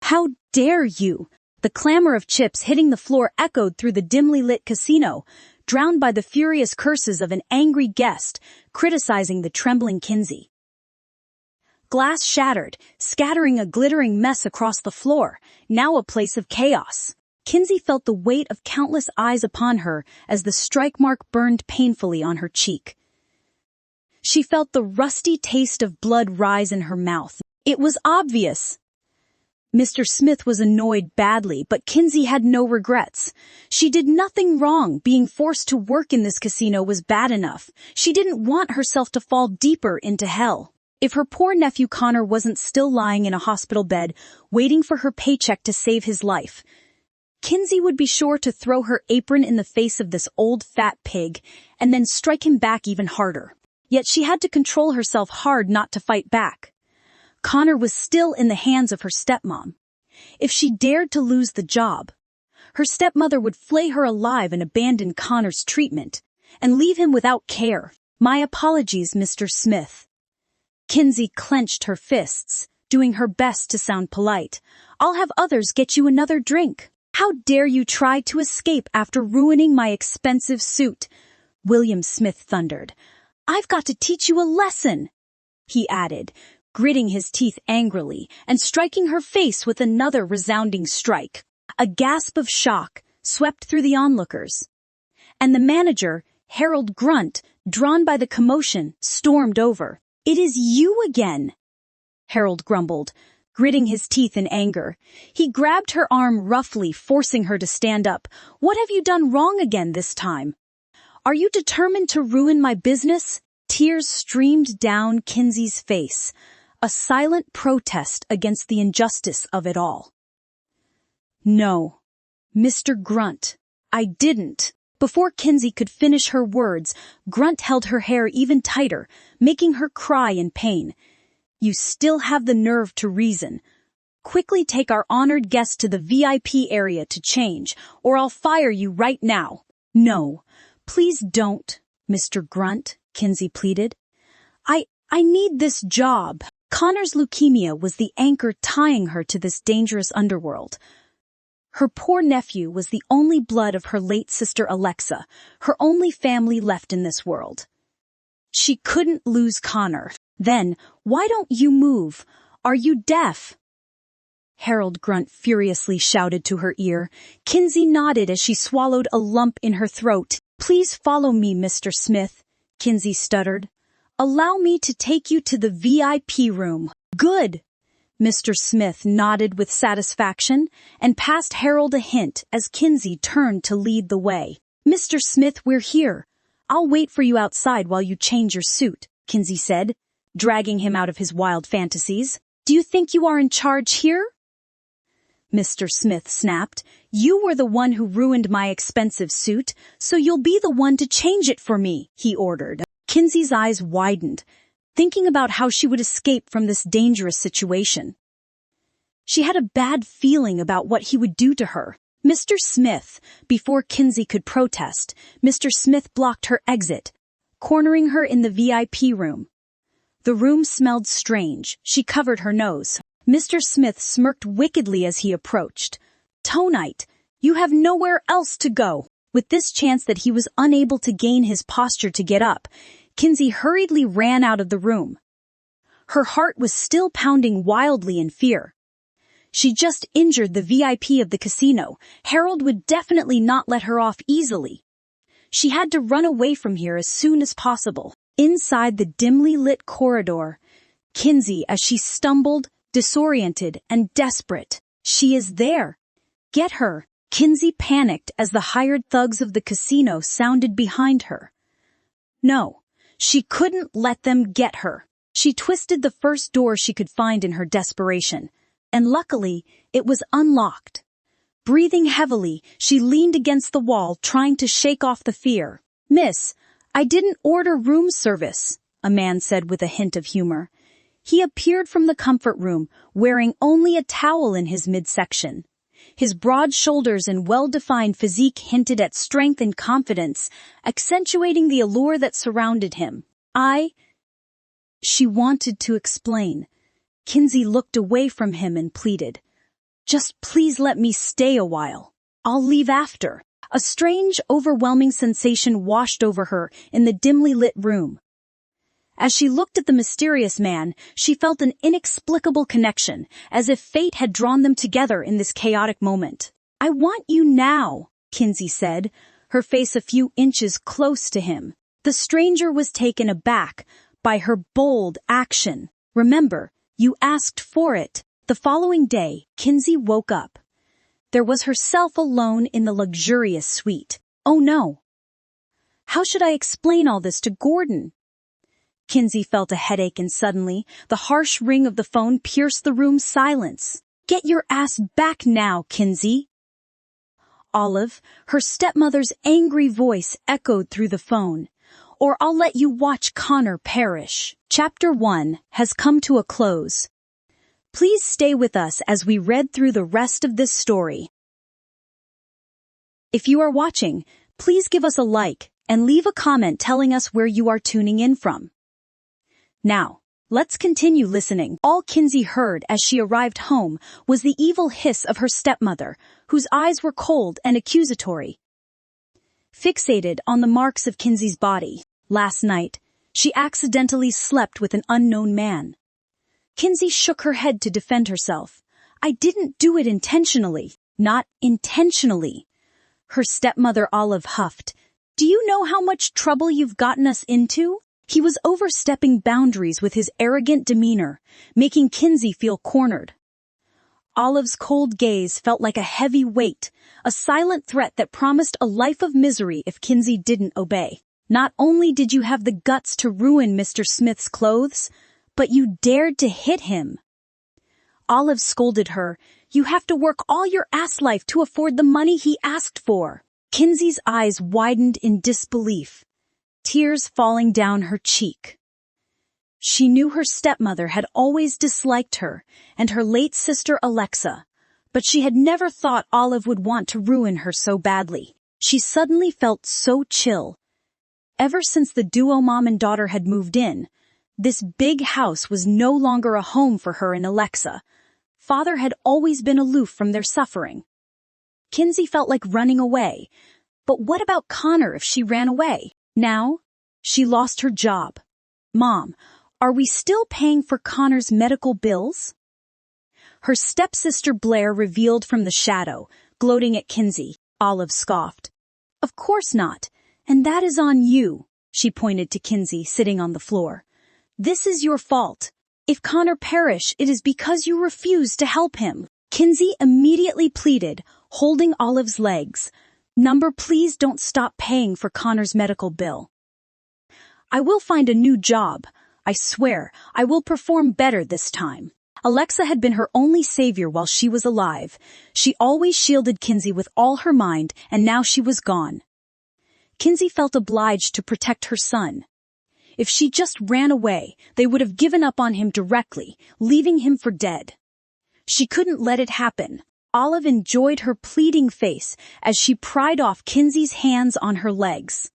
How dare you? The clamor of chips hitting the floor echoed through the dimly lit casino, drowned by the furious curses of an angry guest criticizing the trembling Kinsey. Glass shattered, scattering a glittering mess across the floor, now a place of chaos. Kinsey felt the weight of countless eyes upon her as the strike mark burned painfully on her cheek. She felt the rusty taste of blood rise in her mouth. It was obvious. Mr. Smith was annoyed badly, but Kinsey had no regrets. She did nothing wrong. Being forced to work in this casino was bad enough. She didn't want herself to fall deeper into hell. If her poor nephew Connor wasn't still lying in a hospital bed, waiting for her paycheck to save his life, Kinsey would be sure to throw her apron in the face of this old fat pig and then strike him back even harder. Yet she had to control herself hard not to fight back. Connor was still in the hands of her stepmom. If she dared to lose the job, her stepmother would flay her alive and abandon Connor's treatment, and leave him without care. My apologies, Mr. Smith. Kinsey clenched her fists, doing her best to sound polite. I'll have others get you another drink. How dare you try to escape after ruining my expensive suit? William Smith thundered. I've got to teach you a lesson, he added, gritting his teeth angrily and striking her face with another resounding strike. A gasp of shock swept through the onlookers, and the manager, Harold Grunt, drawn by the commotion, stormed over. It is you again, Harold grumbled, gritting his teeth in anger. He grabbed her arm roughly, forcing her to stand up. What have you done wrong again this time? Are you determined to ruin my business? Tears streamed down Kinsey's face, a silent protest against the injustice of it all. No, Mr. Grunt, I didn't. Before Kinsey could finish her words, Grunt held her hair even tighter, making her cry in pain. You still have the nerve to reason. Quickly take our honored guest to the VIP area to change, or I'll fire you right now. No, please don't, Mr. Grunt, Kinsey pleaded. I need this job. Connor's leukemia was the anchor tying her to this dangerous underworld. Her poor nephew was the only blood of her late sister Alexa, her only family left in this world. She couldn't lose Connor. Then, why don't you move? Are you deaf? Harold Grunt furiously shouted to her ear. Kinsey nodded as she swallowed a lump in her throat. Please follow me, Mr. Smith, Kinsey stuttered. Allow me to take you to the VIP room. Good. Mr. Smith nodded with satisfaction and passed Harold a hint as Kinsey turned to lead the way. Mr. Smith, we're here. I'll wait for you outside while you change your suit, Kinsey said, dragging him out of his wild fantasies. Do you think you are in charge here? Mr. Smith snapped. You were the one who ruined my expensive suit, so you'll be the one to change it for me, he ordered. Kinsey's eyes widened, thinking about how she would escape from this dangerous situation. She had a bad feeling about what he would do to her. Mr. Smith, before Kinsey could protest, Mr. Smith blocked her exit, cornering her in the VIP room. The room smelled strange. She covered her nose. Mr. Smith smirked wickedly as he approached. Tonite, you have nowhere else to go. With this chance that he was unable to gain his posture to get up, Kinsey hurriedly ran out of the room. Her heart was still pounding wildly in fear. She just injured the VIP of the casino. Harold would definitely not let her off easily. She had to run away from here as soon as possible. Inside the dimly lit corridor, Kinsey, as she stumbled, disoriented and desperate. She is there. Get her. Kinsey panicked as the hired thugs of the casino sounded behind her. No, she couldn't let them get her. She twisted the first door she could find in her desperation, and luckily, it was unlocked. Breathing heavily, she leaned against the wall, trying to shake off the fear. Miss, I didn't order room service, a man said with a hint of humor. He appeared from the comfort room, wearing only a towel in his midsection. His broad shoulders and well-defined physique hinted at strength and confidence, accentuating the allure that surrounded him. She wanted to explain. Kinsey looked away from him and pleaded. Just please let me stay a while. I'll leave after. A strange, overwhelming sensation washed over her in the dimly lit room. As she looked at the mysterious man, she felt an inexplicable connection, as if fate had drawn them together in this chaotic moment. I want you now, Kinsey said, her face a few inches close to him. The stranger was taken aback by her bold action. Remember, you asked for it. The following day, Kinsey woke up. There was herself alone in the luxurious suite. Oh no! How should I explain all this to Gordon? Kinsey felt a headache and suddenly, the harsh ring of the phone pierced the room's silence. Get your ass back now, Kinsey! Olive, her stepmother's angry voice echoed through the phone. Or I'll let you watch Connor perish. Chapter 1 has come to a close. Please stay with us as we read through the rest of this story. If you are watching, please give us a like and leave a comment telling us where you are tuning in from. Now, let's continue listening. All Kinsey heard as she arrived home was the evil hiss of her stepmother, whose eyes were cold and accusatory. Fixated on the marks of Kinsey's body, last night, she accidentally slept with an unknown man. Kinsey shook her head to defend herself. I didn't do it intentionally. Not intentionally. Her stepmother Olive huffed. Do you know how much trouble you've gotten us into? He was overstepping boundaries with his arrogant demeanor, making Kinsey feel cornered. Olive's cold gaze felt like a heavy weight, a silent threat that promised a life of misery if Kinsey didn't obey. Not only did you have the guts to ruin Mr. Smith's clothes, but you dared to hit him. Olive scolded her. You have to work all your ass life to afford the money he asked for. Kinsey's eyes widened in disbelief, tears falling down her cheek. She knew her stepmother had always disliked her and her late sister Alexa, but she had never thought Olive would want to ruin her so badly. She suddenly felt so chill. Ever since the duo mom and daughter had moved in, this big house was no longer a home for her and Alexa. Father had always been aloof from their suffering. Kinsey felt like running away. But what about Connor if she ran away? Now, she lost her job. Mom, are we still paying for Connor's medical bills? Her stepsister Blair revealed from the shadow, gloating at Kinsey. Olive scoffed. Of course not, and that is on you, she pointed to Kinsey sitting on the floor. This is your fault. If Connor perish, it is because you refused to help him. Kinsey immediately pleaded, holding Olive's legs. Number, please don't stop paying for Connor's medical bill. I will find a new job. I swear, I will perform better this time. Alexa had been her only savior while she was alive. She always shielded Kinsey with all her mind, and now she was gone. Kinsey felt obliged to protect her son. If she just ran away, they would have given up on him directly, leaving him for dead. She couldn't let it happen. Olive enjoyed her pleading face as she pried off Kinsey's hands on her legs.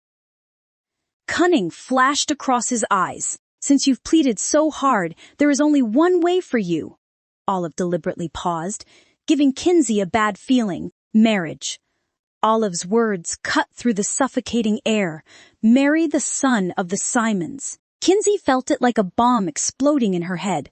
Cunning flashed across his eyes. Since you've pleaded so hard, there is only one way for you. Olive deliberately paused, giving Kinsey a bad feeling. Marriage. Olive's words cut through the suffocating air. Marry the son of the Simons. Kinsey felt it like a bomb exploding in her head.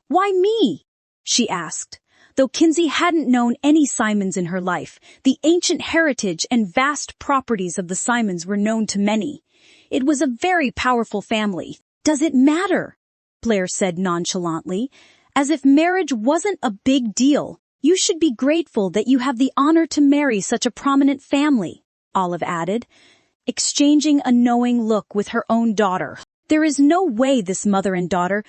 Why me? She asked. Though Kinsey hadn't known any Simons in her life, the ancient heritage and vast properties of the Simons were known to many. It was a very powerful family. Does it matter? Blair said nonchalantly, as if marriage wasn't a big deal. You should be grateful that you have the honor to marry such a prominent family, Olive added, exchanging a knowing look with her own daughter. There is no way this mother and daughter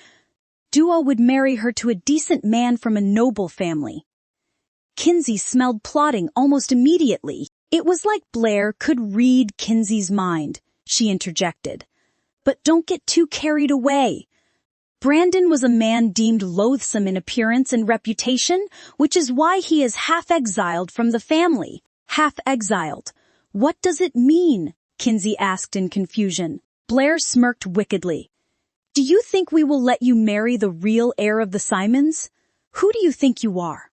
duo would marry her to a decent man from a noble family. Kinsey smelled plotting almost immediately. It was like Blair could read Kinsey's mind, she interjected. But don't get too carried away. Brandon was a man deemed loathsome in appearance and reputation, which is why he is half-exiled from the family. Half-exiled. What does it mean? Kinsey asked in confusion. Blair smirked wickedly. Do you think we will let you marry the real heir of the Simons? Who do you think you are?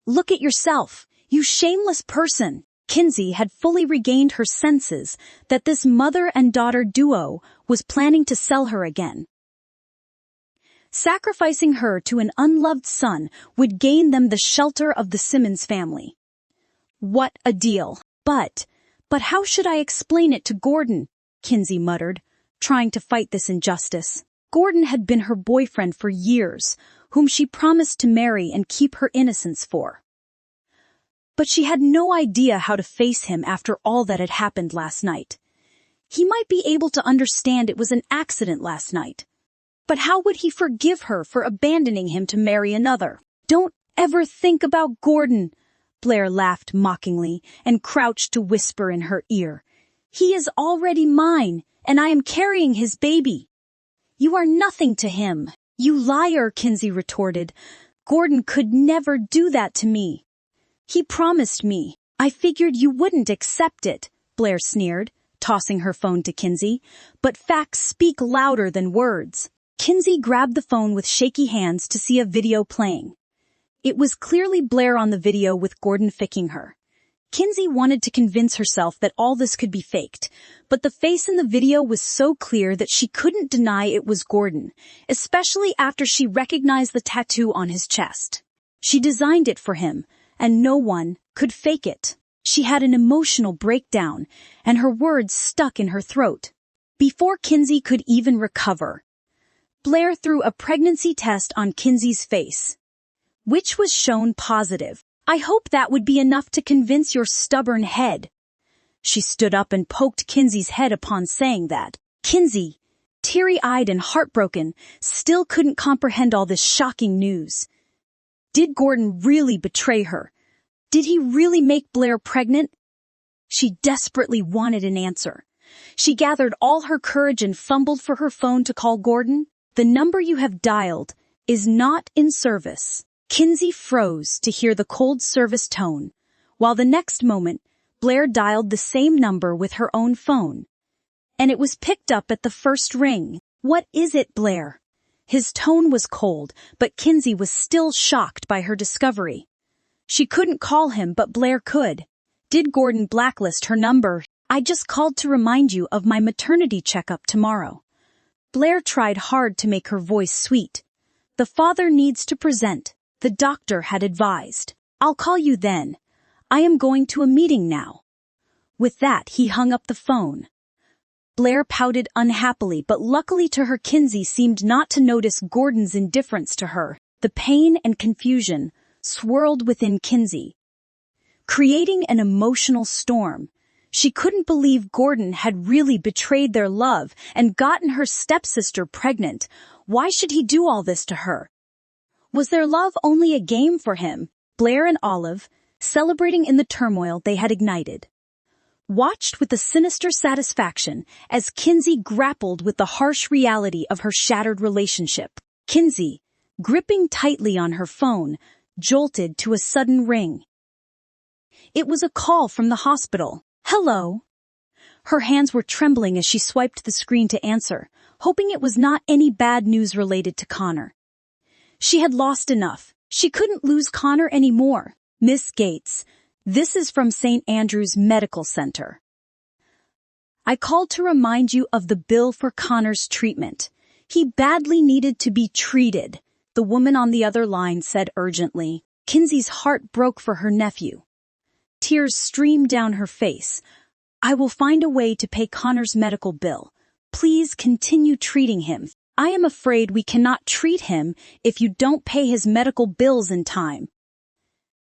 Look at yourself, you shameless person. Kinsey had fully regained her senses that this mother and daughter duo was planning to sell her again. Sacrificing her to an unloved son would gain them the shelter of the Simmons family. What a deal. But how should I explain it to Gordon? Kinsey muttered, trying to fight this injustice. Gordon had been her boyfriend for years, whom she promised to marry and keep her innocence for. But she had no idea how to face him after all that had happened last night. He might be able to understand it was an accident last night. But how would he forgive her for abandoning him to marry another? Don't ever think about Gordon, Blair laughed mockingly and crouched to whisper in her ear. He is already mine, and I am carrying his baby. You are nothing to him. You liar, Kinsey retorted. Gordon could never do that to me. He promised me. I figured you wouldn't accept it, Blair sneered, tossing her phone to Kinsey. But facts speak louder than words. Kinsey grabbed the phone with shaky hands to see a video playing. It was clearly Blair on the video with Gordon ficking her. Kinsey wanted to convince herself that all this could be faked, but the face in the video was so clear that she couldn't deny it was Gordon, especially after she recognized the tattoo on his chest. She designed it for him, and no one could fake it. She had an emotional breakdown, and her words stuck in her throat. Before Kinsey could even recover, Blair threw a pregnancy test on Kinsey's face, which was shown positive. I hope that would be enough to convince your stubborn head. She stood up and poked Kinsey's head upon saying that. Kinsey, teary-eyed and heartbroken, still couldn't comprehend all this shocking news. Did Gordon really betray her? Did he really make Blair pregnant? She desperately wanted an answer. She gathered all her courage and fumbled for her phone to call Gordon. The number you have dialed is not in service. Kinsey froze to hear the cold service tone, while the next moment, Blair dialed the same number with her own phone. And it was picked up at the first ring. What is it, Blair? His tone was cold, but Kinsey was still shocked by her discovery. She couldn't call him, but Blair could. Did Gordon blacklist her number? I just called to remind you of my maternity checkup tomorrow. Blair tried hard to make her voice sweet. The father needs to present. The doctor had advised. I'll call you then. I am going to a meeting now. With that, he hung up the phone. Blair pouted unhappily, but luckily to her, Kinsey seemed not to notice Gordon's indifference to her. The pain and confusion swirled within Kinsey, creating an emotional storm. She couldn't believe Gordon had really betrayed their love and gotten her stepsister pregnant. Why should he do all this to her? Was their love only a game for him? Blair and Olive, celebrating in the turmoil they had ignited, watched with a sinister satisfaction as Kinsey grappled with the harsh reality of her shattered relationship. Kinsey, gripping tightly on her phone, jolted to a sudden ring. It was a call from the hospital. Hello. Her hands were trembling as she swiped the screen to answer, hoping it was not any bad news related to Connor. She had lost enough. She couldn't lose Connor anymore. Miss Gates, this is from St. Andrew's Medical Center. I called to remind you of the bill for Connor's treatment. He badly needed to be treated, the woman on the other line said urgently. Kinsey's heart broke for her nephew. Tears streamed down her face. I will find a way to pay Connor's medical bill. Please continue treating him. I am afraid we cannot treat him if you don't pay his medical bills in time,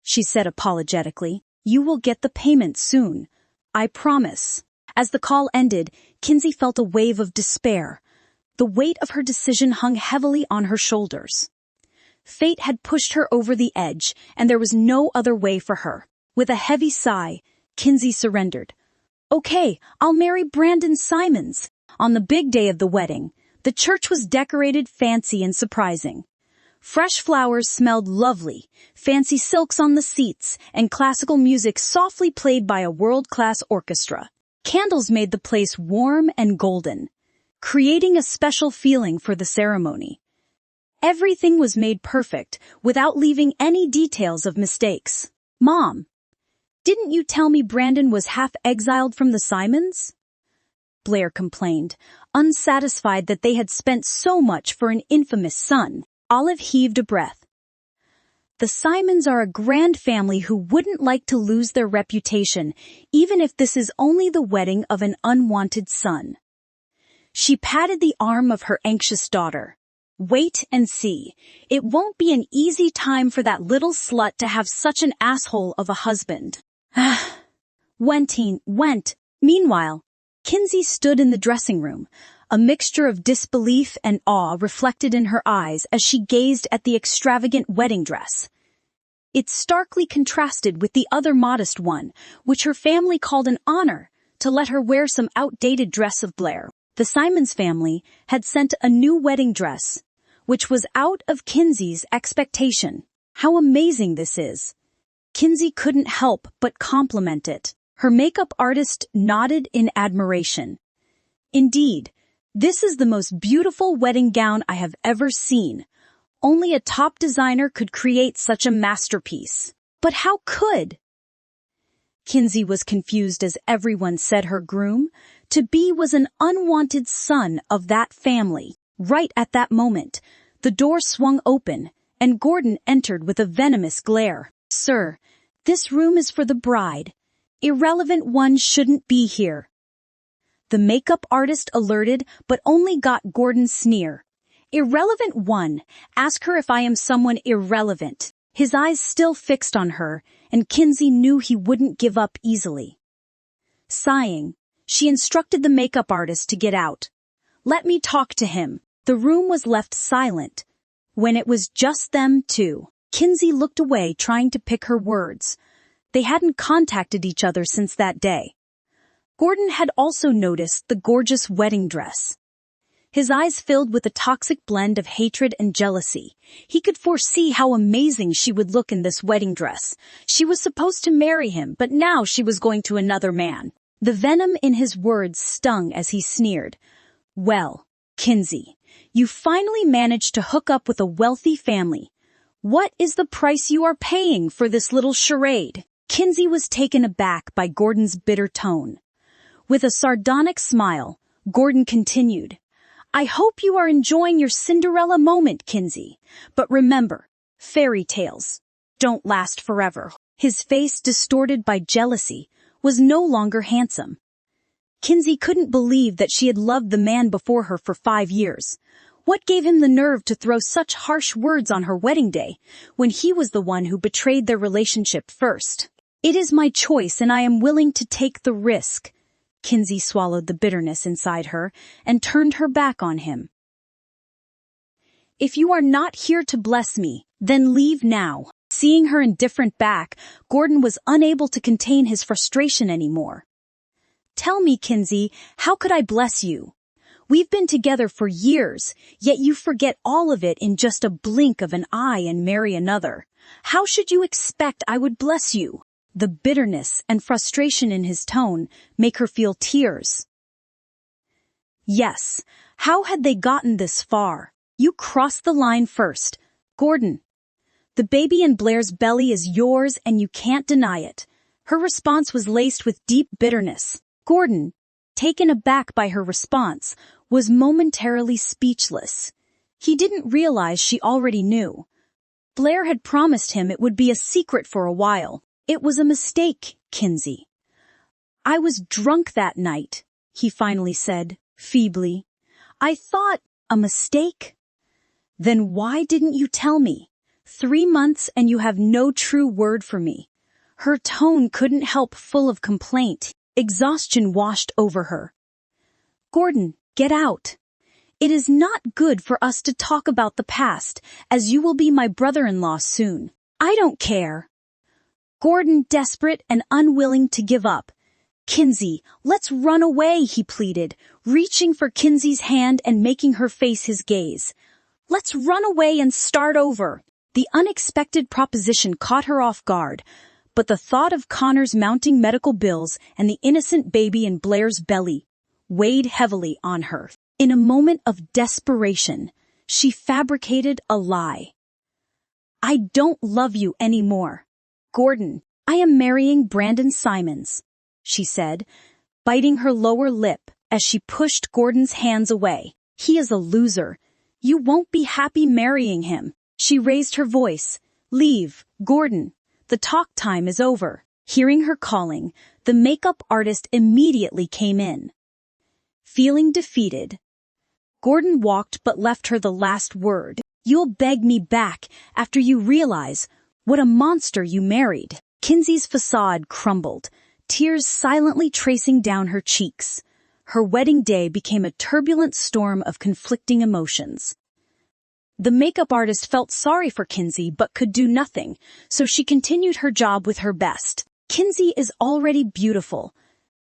she said apologetically. You will get the payment soon. I promise. As the call ended, Kinsey felt a wave of despair. The weight of her decision hung heavily on her shoulders. Fate had pushed her over the edge, and there was no other way for her. With a heavy sigh, Kinsey surrendered. Okay, I'll marry Brandon Simons. On the big day of the wedding, the church was decorated fancy and surprising. Fresh flowers smelled lovely, fancy silks on the seats, and classical music softly played by a world-class orchestra. Candles made the place warm and golden, creating a special feeling for the ceremony. Everything was made perfect, without leaving any details of mistakes. Mom, didn't you tell me Brandon was half exiled from the Simons? Blair complained, unsatisfied that they had spent so much for an infamous son. Olive heaved a breath. The Simons are a grand family who wouldn't like to lose their reputation, even if this is only the wedding of an unwanted son. She patted the arm of her anxious daughter. Wait and see. It won't be an easy time for that little slut to have such an asshole of a husband. Went. Meanwhile, Kinsey stood in the dressing room, a mixture of disbelief and awe reflected in her eyes as she gazed at the extravagant wedding dress. It starkly contrasted with the other modest one, which her family called an honor, to let her wear some outdated dress of Blair. The Simons family had sent a new wedding dress, which was out of Kinsey's expectation. How amazing this is! Kinsey couldn't help but compliment it. Her makeup artist nodded in admiration. Indeed, this is the most beautiful wedding gown I have ever seen. Only a top designer could create such a masterpiece. But how could? Kinsey was confused as everyone said her groom-to-be was an unwanted son of that family. Right at that moment, the door swung open, and Gordon entered with a venomous glare. Sir, this room is for the bride. Irrelevant one shouldn't be here. The makeup artist alerted, but only got Gordon's sneer. Irrelevant one, ask her if I am someone irrelevant. His eyes still fixed on her, and Kinsey knew he wouldn't give up easily. Sighing, she instructed the makeup artist to get out. Let me talk to him. The room was left silent. When it was just them two, Kinsey looked away trying to pick her words. They hadn't contacted each other since that day. Gordon had also noticed the gorgeous wedding dress. His eyes filled with a toxic blend of hatred and jealousy. He could foresee how amazing she would look in this wedding dress. She was supposed to marry him, but now she was going to another man. The venom in his words stung as he sneered. Well, Kinsey, you finally managed to hook up with a wealthy family. What is the price you are paying for this little charade? Kinsey was taken aback by Gordon's bitter tone. With a sardonic smile, Gordon continued, I hope you are enjoying your Cinderella moment, Kinsey. But remember, fairy tales don't last forever. His face, distorted by jealousy, was no longer handsome. Kinsey couldn't believe that she had loved the man before her for 5 years. What gave him the nerve to throw such harsh words on her wedding day, when he was the one who betrayed their relationship first? It is my choice and I am willing to take the risk. Kinsey swallowed the bitterness inside her and turned her back on him. If you are not here to bless me, then leave now. Seeing her indifferent back, Gordon was unable to contain his frustration anymore. Tell me, Kinsey, how could I bless you? We've been together for years, yet you forget all of it in just a blink of an eye and marry another. How should you expect I would bless you? The bitterness and frustration in his tone make her feel tears. Yes, how had they gotten this far? You crossed the line first. Gordon, the baby in Blair's belly is yours and you can't deny it. Her response was laced with deep bitterness. Gordon, taken aback by her response, was momentarily speechless. He didn't realize she already knew. Blair had promised him it would be a secret for a while. It was a mistake, Kinsey. I was drunk that night, he finally said, feebly. I thought, a mistake? Then why didn't you tell me? 3 months and you have no true word for me. Her tone couldn't help full of complaint. Exhaustion washed over her. Gordon, get out. It is not good for us to talk about the past, as you will be my brother-in-law soon. I don't care. Gordon, desperate and unwilling to give up. Kinsey, let's run away, he pleaded, reaching for Kinsey's hand and making her face his gaze. Let's run away and start over. The unexpected proposition caught her off guard, but the thought of Connor's mounting medical bills and the innocent baby in Blair's belly weighed heavily on her. In a moment of desperation, she fabricated a lie. "I don't love you anymore. Gordon, I am marrying Brandon Simons," she said, biting her lower lip as she pushed Gordon's hands away. "He is a loser. You won't be happy marrying him." She raised her voice. "Leave, Gordon. The talk time is over." Hearing her calling, the makeup artist immediately came in. Feeling defeated, Gordon walked but left her the last word. "You'll beg me back after you realize what a monster you married." Kinsey's facade crumbled, tears silently tracing down her cheeks. Her wedding day became a turbulent storm of conflicting emotions. The makeup artist felt sorry for Kinsey but could do nothing, so she continued her job with her best. "Kinsey is already beautiful."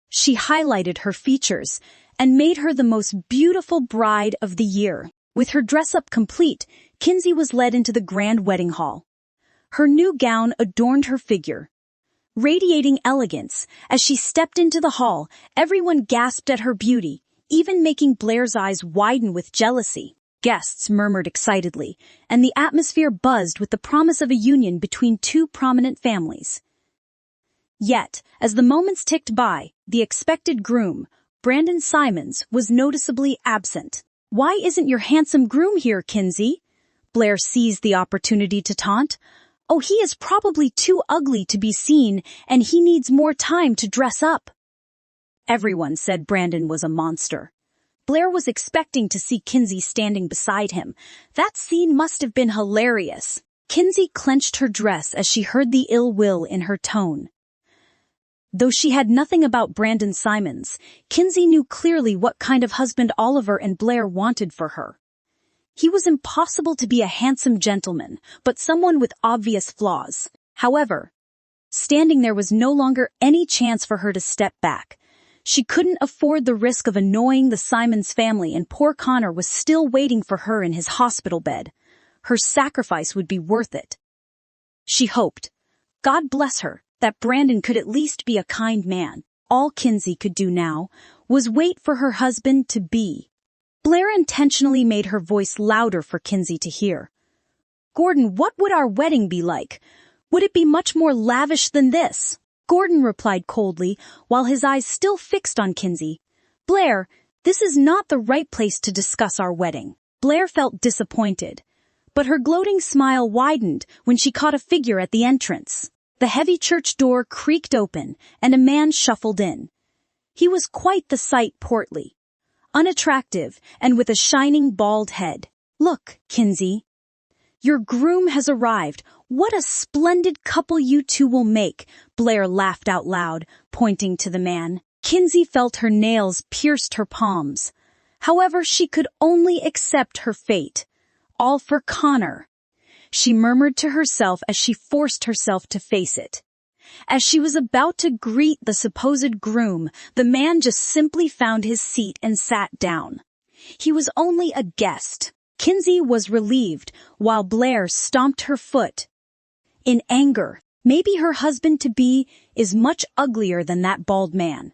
She highlighted her features and made her the most beautiful bride of the year. With her dress-up complete, Kinsey was led into the grand wedding hall. Her new gown adorned her figure, radiating elegance. As she stepped into the hall, everyone gasped at her beauty, even making Blair's eyes widen with jealousy. Guests murmured excitedly, and the atmosphere buzzed with the promise of a union between two prominent families. Yet, as the moments ticked by, the expected groom, Brandon Simons, was noticeably absent. "Why isn't your handsome groom here, Kinsey?" Blair seized the opportunity to taunt. "Oh, he is probably too ugly to be seen, and he needs more time to dress up." Everyone said Brandon was a monster. Blair was expecting to see Kinsey standing beside him. That scene must have been hilarious. Kinsey clenched her dress as she heard the ill will in her tone. Though she had nothing about Brandon Simons, Kinsey knew clearly what kind of husband Oliver and Blair wanted for her. He was impossible to be a handsome gentleman, but someone with obvious flaws. However, standing there was no longer any chance for her to step back. She couldn't afford the risk of annoying the Simons family, and poor Connor was still waiting for her in his hospital bed. Her sacrifice would be worth it. She hoped, God bless her, that Brandon could at least be a kind man. All Kinsey could do now was wait for her husband to be. Blair intentionally made her voice louder for Kinsey to hear. "Gordon, what would our wedding be like? Would it be much more lavish than this?" Gordon replied coldly, while his eyes still fixed on Kinsey. "Blair, this is not the right place to discuss our wedding." Blair felt disappointed, but her gloating smile widened when she caught a figure at the entrance. The heavy church door creaked open, and a man shuffled in. He was quite the sight, portly, unattractive, and with a shining bald head. "Look, Kinsey, your groom has arrived. What a splendid couple you two will make," Blair laughed out loud, pointing to the man. Kinsey felt her nails pierced her palms. However, she could only accept her fate. All for Connor. She murmured to herself as she forced herself to face it. As she was about to greet the supposed groom, the man just simply found his seat and sat down. He was only a guest. Kinsey was relieved, while Blair stomped her foot. In anger, maybe her husband-to-be is much uglier than that bald man.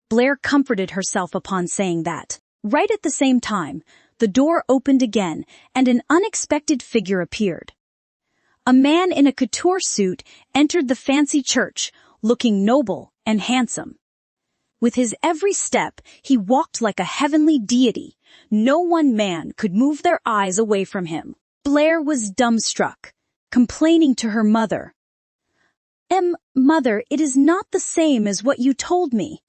Blair comforted herself upon saying that. Right at the same time, the door opened again, and an unexpected figure appeared. A man in a couture suit entered the fancy church, looking noble and handsome. With his every step, he walked like a heavenly deity. No one man could move their eyes away from him. Blair was dumbstruck, complaining to her mother. Mother, it is not the same as what you told me."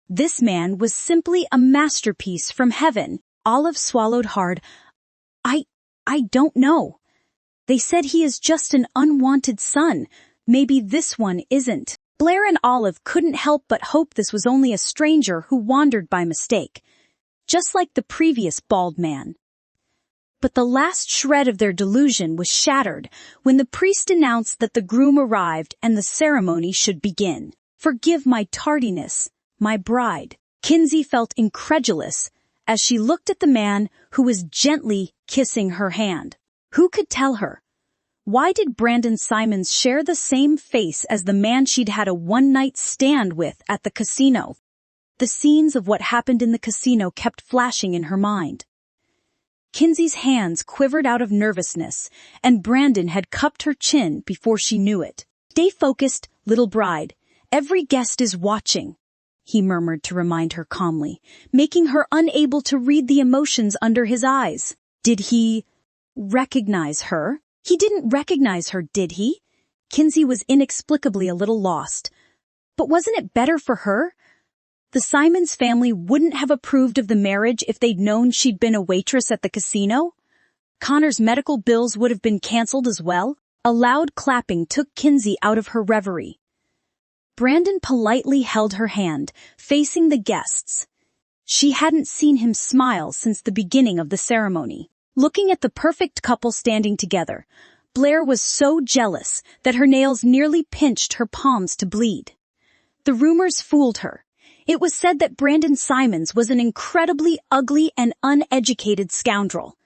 This man was simply a masterpiece from heaven. Olive swallowed hard. I don't know. They said he is just an unwanted son. Maybe this one isn't." Blair and Olive couldn't help but hope this was only a stranger who wandered by mistake, just like the previous bald man. But the last shred of their delusion was shattered when the priest announced that the groom arrived and the ceremony should begin. "Forgive my tardiness, my bride." Kinsey felt incredulous as she looked at the man who was gently kissing her hand. Who could tell her? Why did Brandon Simons share the same face as the man she'd had a one-night stand with at the casino? The scenes of what happened in the casino kept flashing in her mind. Kinsey's hands quivered out of nervousness, and Brandon had cupped her chin before she knew it. "Stay focused, little bride. Every guest is watching," he murmured to remind her calmly, making her unable to read the emotions under his eyes. Did he recognize her? He didn't recognize her, did he? Kinsey was inexplicably a little lost. But wasn't it better for her? The Simons family wouldn't have approved of the marriage if they'd known she'd been a waitress at the casino. Connor's medical bills would have been canceled as well. A loud clapping took Kinsey out of her reverie. Brandon politely held her hand, facing the guests. She hadn't seen him smile since the beginning of the ceremony. Looking at the perfect couple standing together, Blair was so jealous that her nails nearly pinched her palms to bleed. The rumors fooled her. It was said that Brandon Simons was an incredibly ugly and uneducated scoundrel.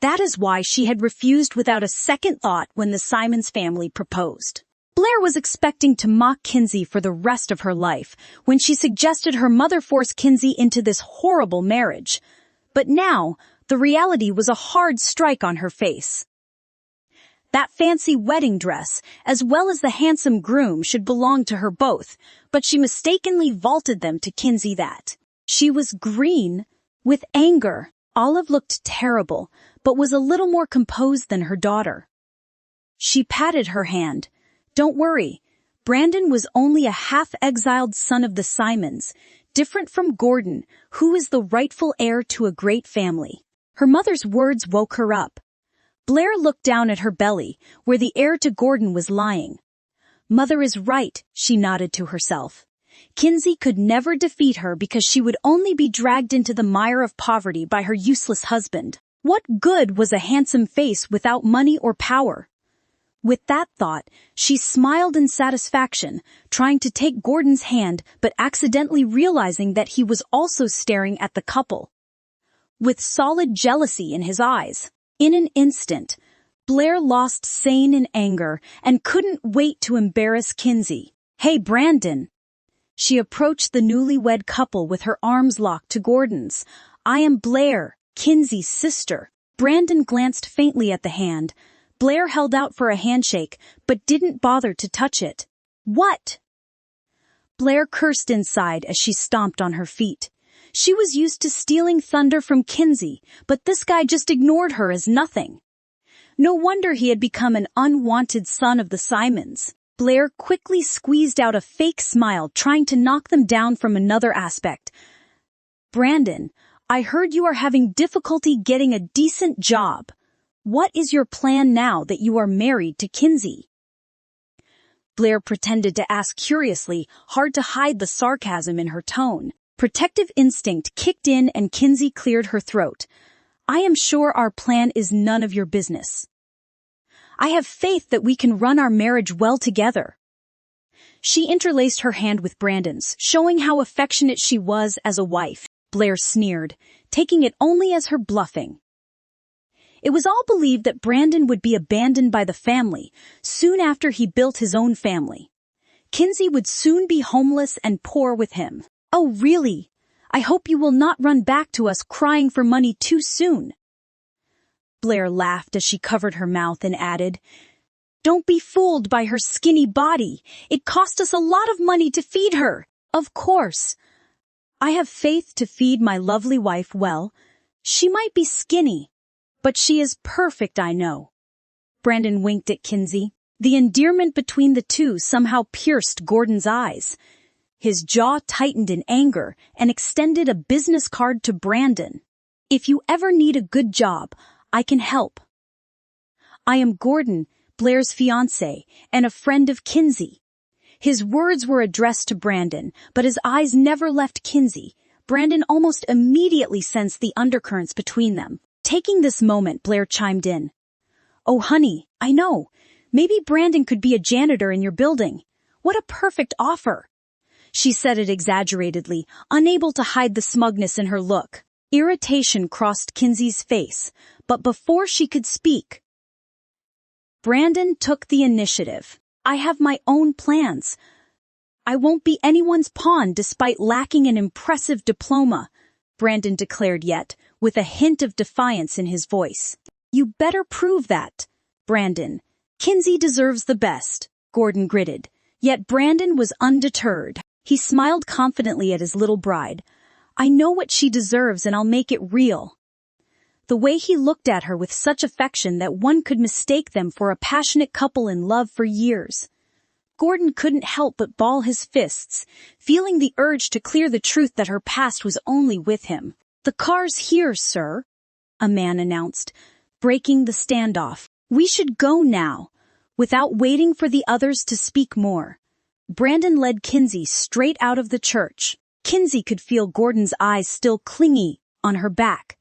That is why she had refused without a second thought when the Simons family proposed. Blair was expecting to mock Kinsey for the rest of her life when she suggested her mother force Kinsey into this horrible marriage. But now, the reality was a hard strike on her face. That fancy wedding dress, as well as the handsome groom, should belong to her both, but she mistakenly vaulted them to Kinsey that. She was green with anger. Olive looked terrible, but was a little more composed than her daughter. She patted her hand. "Don't worry. Brandon was only a half-exiled son of the Simons, different from Gordon, who is the rightful heir to a great family." Her mother's words woke her up. Blair looked down at her belly, where the heir to Gordon was lying. "Mother is right," she nodded to herself. Kinsey could never defeat her because she would only be dragged into the mire of poverty by her useless husband. What good was a handsome face without money or power? With that thought, she smiled in satisfaction, trying to take Gordon's hand but accidentally realizing that he was also staring at the couple, with solid jealousy in his eyes. In an instant, Blair lost sane in anger and couldn't wait to embarrass Kinsey. "Hey, Brandon." She approached the newlywed couple with her arms locked to Gordon's. "I am Blair, Kinsey's sister." Brandon glanced faintly at the hand. Blair held out for a handshake, but didn't bother to touch it. "What?" Blair cursed inside as she stomped on her feet. She was used to stealing thunder from Kinsey, but this guy just ignored her as nothing. No wonder he had become an unwanted son of the Simons. Blair quickly squeezed out a fake smile, trying to knock them down from another aspect. "Brandon, I heard you are having difficulty getting a decent job. What is your plan now that you are married to Kinsey?" Blair pretended to ask curiously, hard to hide the sarcasm in her tone. Protective instinct kicked in and Kinsey cleared her throat. "I am sure our plan is none of your business. I have faith that we can run our marriage well together." She interlaced her hand with Brandon's, showing how affectionate she was as a wife. Blair sneered, taking it only as her bluffing. It was all believed that Brandon would be abandoned by the family soon after he built his own family. Kinsey would soon be homeless and poor with him. "Oh, really? I hope you will not run back to us crying for money too soon." Blair laughed as she covered her mouth and added, "Don't be fooled by her skinny body. It cost us a lot of money to feed her." "Of course. I have faith to feed my lovely wife well. She might be skinny, but she is perfect, I know." Brandon winked at Kinsey. The endearment between the two somehow pierced Gordon's eyes. His jaw tightened in anger and extended a business card to Brandon. "If you ever need a good job, I can help. I am Gordon, Blair's fiancé, and a friend of Kinsey." His words were addressed to Brandon, but his eyes never left Kinsey. Brandon almost immediately sensed the undercurrents between them. Taking this moment, Blair chimed in. "Oh, honey, I know. Maybe Brandon could be a janitor in your building. What a perfect offer." She said it exaggeratedly, unable to hide the smugness in her look. Irritation crossed Kinsey's face, but before she could speak, Brandon took the initiative. "I have my own plans. I won't be anyone's pawn despite lacking an impressive diploma," Brandon declared, yet with a hint of defiance in his voice. "You better prove that, Brandon. Kinsey deserves the best," Gordon gritted. Yet Brandon was undeterred. He smiled confidently at his little bride. "I know what she deserves and I'll make it real." The way he looked at her with such affection that one could mistake them for a passionate couple in love for years. Gordon couldn't help but ball his fists, feeling the urge to clear the truth that her past was only with him. "The car's here, sir," a man announced, breaking the standoff. "We should go now." Without waiting for the others to speak more, Brandon led Kinsey straight out of the church. Kinsey could feel Gordon's eyes still clingy on her back.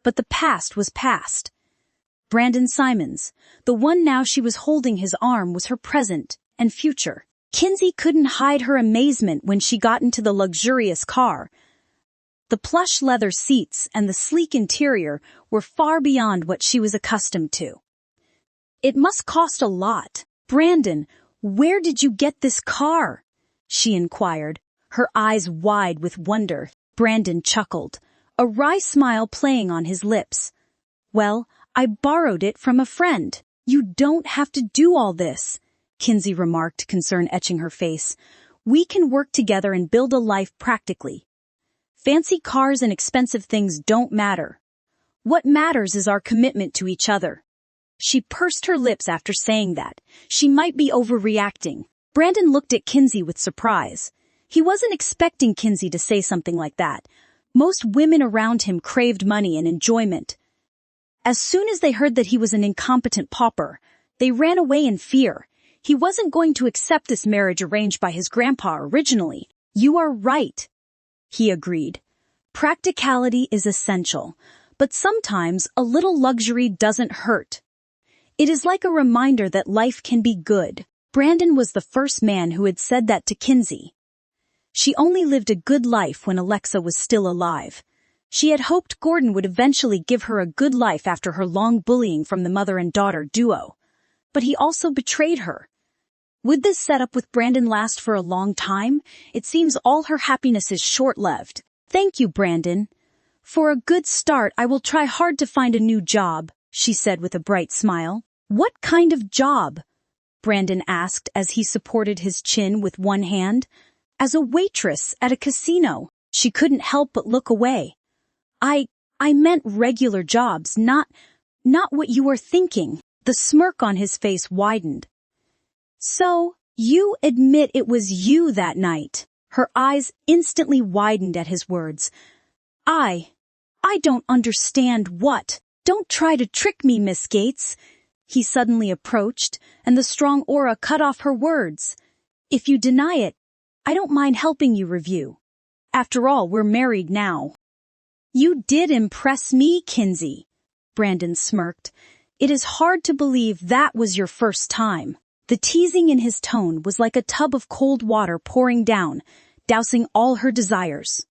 But the past was past. Brandon Simons, the one now she was holding his arm, was her present and future. Kinsey couldn't hide her amazement when she got into the luxurious car. The plush leather seats and the sleek interior were far beyond what she was accustomed to. "It must cost a lot. Brandon, where did you get this car?" she inquired, her eyes wide with wonder. Brandon chuckled, a wry smile playing on his lips. "Well, I borrowed it from a friend." "You don't have to do all this," Kinsey remarked, concern etching her face. "We can work together and build a life practically. Fancy cars and expensive things don't matter. What matters is our commitment to each other." She pursed her lips after saying that. She might be overreacting. Brandon looked at Kinsey with surprise. He wasn't expecting Kinsey to say something like that. Most women around him craved money and enjoyment. As soon as they heard that he was an incompetent pauper, they ran away in fear. He wasn't going to accept this marriage arranged by his grandpa originally. "You are right," he agreed. "Practicality is essential, but sometimes a little luxury doesn't hurt. It is like a reminder that life can be good." Brandon was the first man who had said that to Kinsey. She only lived a good life when Alexa was still alive. She had hoped Gordon would eventually give her a good life after her long bullying from the mother and daughter duo. But he also betrayed her. Would this setup with Brandon last for a long time? It seems all her happiness is short-lived. "Thank you, Brandon. For a good start, I will try hard to find a new job," she said with a bright smile. "What kind of job?" Brandon asked as he supported his chin with one hand. "As a waitress at a casino." She couldn't help but look away. I meant regular jobs, not what you were thinking." The smirk on his face widened. "So, you admit it was you that night?" Her eyes instantly widened at his words. I don't understand what." "Don't try to trick me, Miss Gates." He suddenly approached, and the strong aura cut off her words. "If you deny it, I don't mind helping you review. After all, we're married now." "You did impress me, Kinsey," Brandon smirked. "It is hard to believe that was your first time." The teasing in his tone was like a tub of cold water pouring down, dousing all her desires.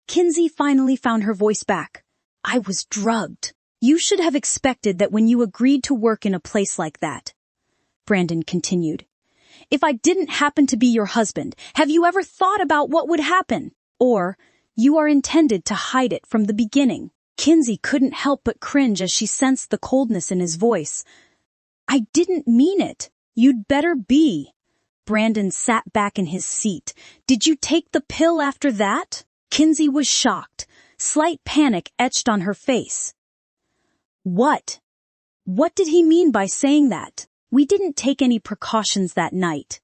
Kinsey finally found her voice back. "I was drugged." "You should have expected that when you agreed to work in a place like that," Brandon continued. "If I didn't happen to be your husband, have you ever thought about what would happen? Or you are intended to hide it from the beginning?" Kinsey couldn't help but cringe as she sensed the coldness in his voice. "I didn't mean it." "You'd better be." Brandon sat back in his seat. "Did you take the pill after that?" Kinsey was shocked. Slight panic etched on her face. What did he mean by saying that?" "We didn't take any precautions that night,"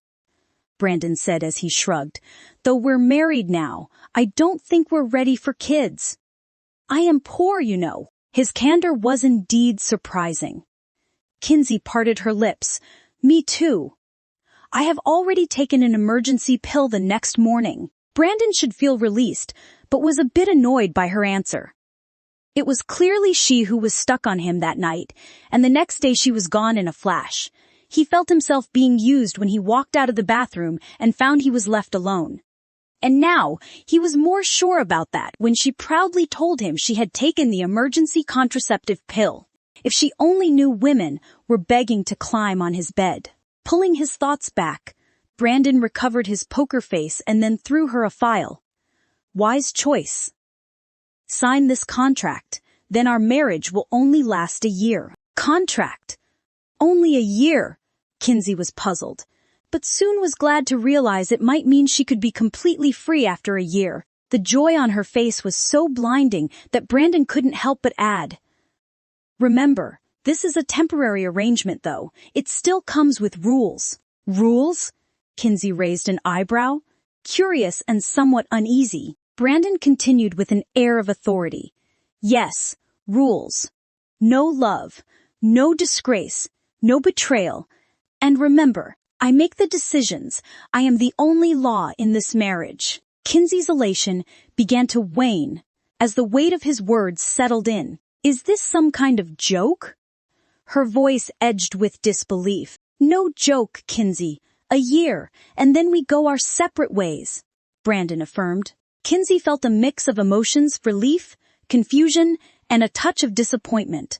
Brandon said as he shrugged. "Though we're married now, I don't think we're ready for kids. I am poor, you know." His candor was indeed surprising. Kinsey parted her lips. "Me too. I have already taken an emergency pill the next morning." Brandon should feel released, but was a bit annoyed by her answer. It was clearly she who was stuck on him that night, and the next day she was gone in a flash. He felt himself being used when he walked out of the bathroom and found he was left alone. And now, he was more sure about that when she proudly told him she had taken the emergency contraceptive pill. If she only knew women were begging to climb on his bed. Pulling his thoughts back, Brandon recovered his poker face and then threw her a file. "Wise choice. Sign this contract. Then our marriage will only last a year. Contract. Only a year. Kinsey was puzzled, but soon was glad to realize it might mean she could be completely free after a year. The joy on her face was so blinding that Brandon couldn't help but add, "Remember, this is a temporary arrangement though. It still comes with rules." Rules? Kinsey raised an eyebrow, curious and somewhat uneasy. Brandon continued with an air of authority. "Yes, rules. No love, no disgrace, no betrayal. And remember, I make the decisions. I am the only law in this marriage." Kinsey's elation began to wane as the weight of his words settled in. "Is this some kind of joke?" Her voice edged with disbelief. "No joke, Kinsey. A year, and then we go our separate ways," Brandon affirmed. Kinsey felt a mix of emotions: relief, confusion, and a touch of disappointment.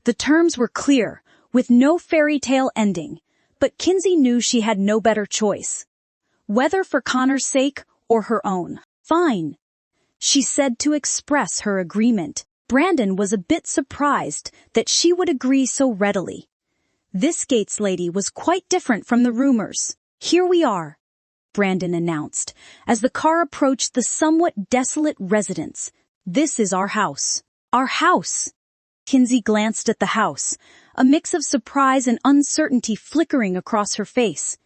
The terms were clear, with no fairy tale ending, but Kinsey knew she had no better choice. Whether for Connor's sake or her own. "Fine," she said to express her agreement. Brandon was a bit surprised that she would agree so readily. This Gates lady was quite different from the rumors. "Here we are," Brandon announced, as the car approached the somewhat desolate residence. "This is our house." "Our house?" Kinsey glanced at the house, a mix of surprise and uncertainty flickering across her face.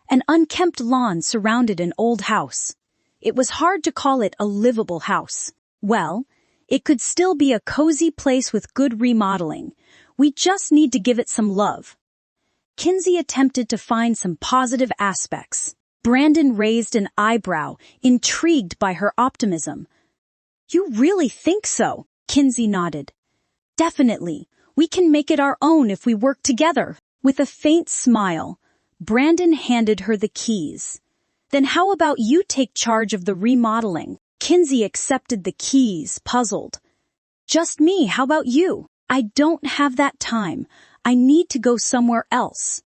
An unkempt lawn surrounded an old house. It was hard to call it a livable house. Well, it could still be a cozy place with good remodeling. We just need to give it some love. Kinsey attempted to find some positive aspects. Brandon raised an eyebrow, intrigued by her optimism. "You really think so?" Kinsey nodded. "Definitely. We can make it our own if we work together." With a faint smile, Brandon handed her the keys. "Then how about you take charge of the remodeling?" Kinsey accepted the keys, puzzled. "Just me, how about you?" "I don't have that time. I need to go somewhere else,"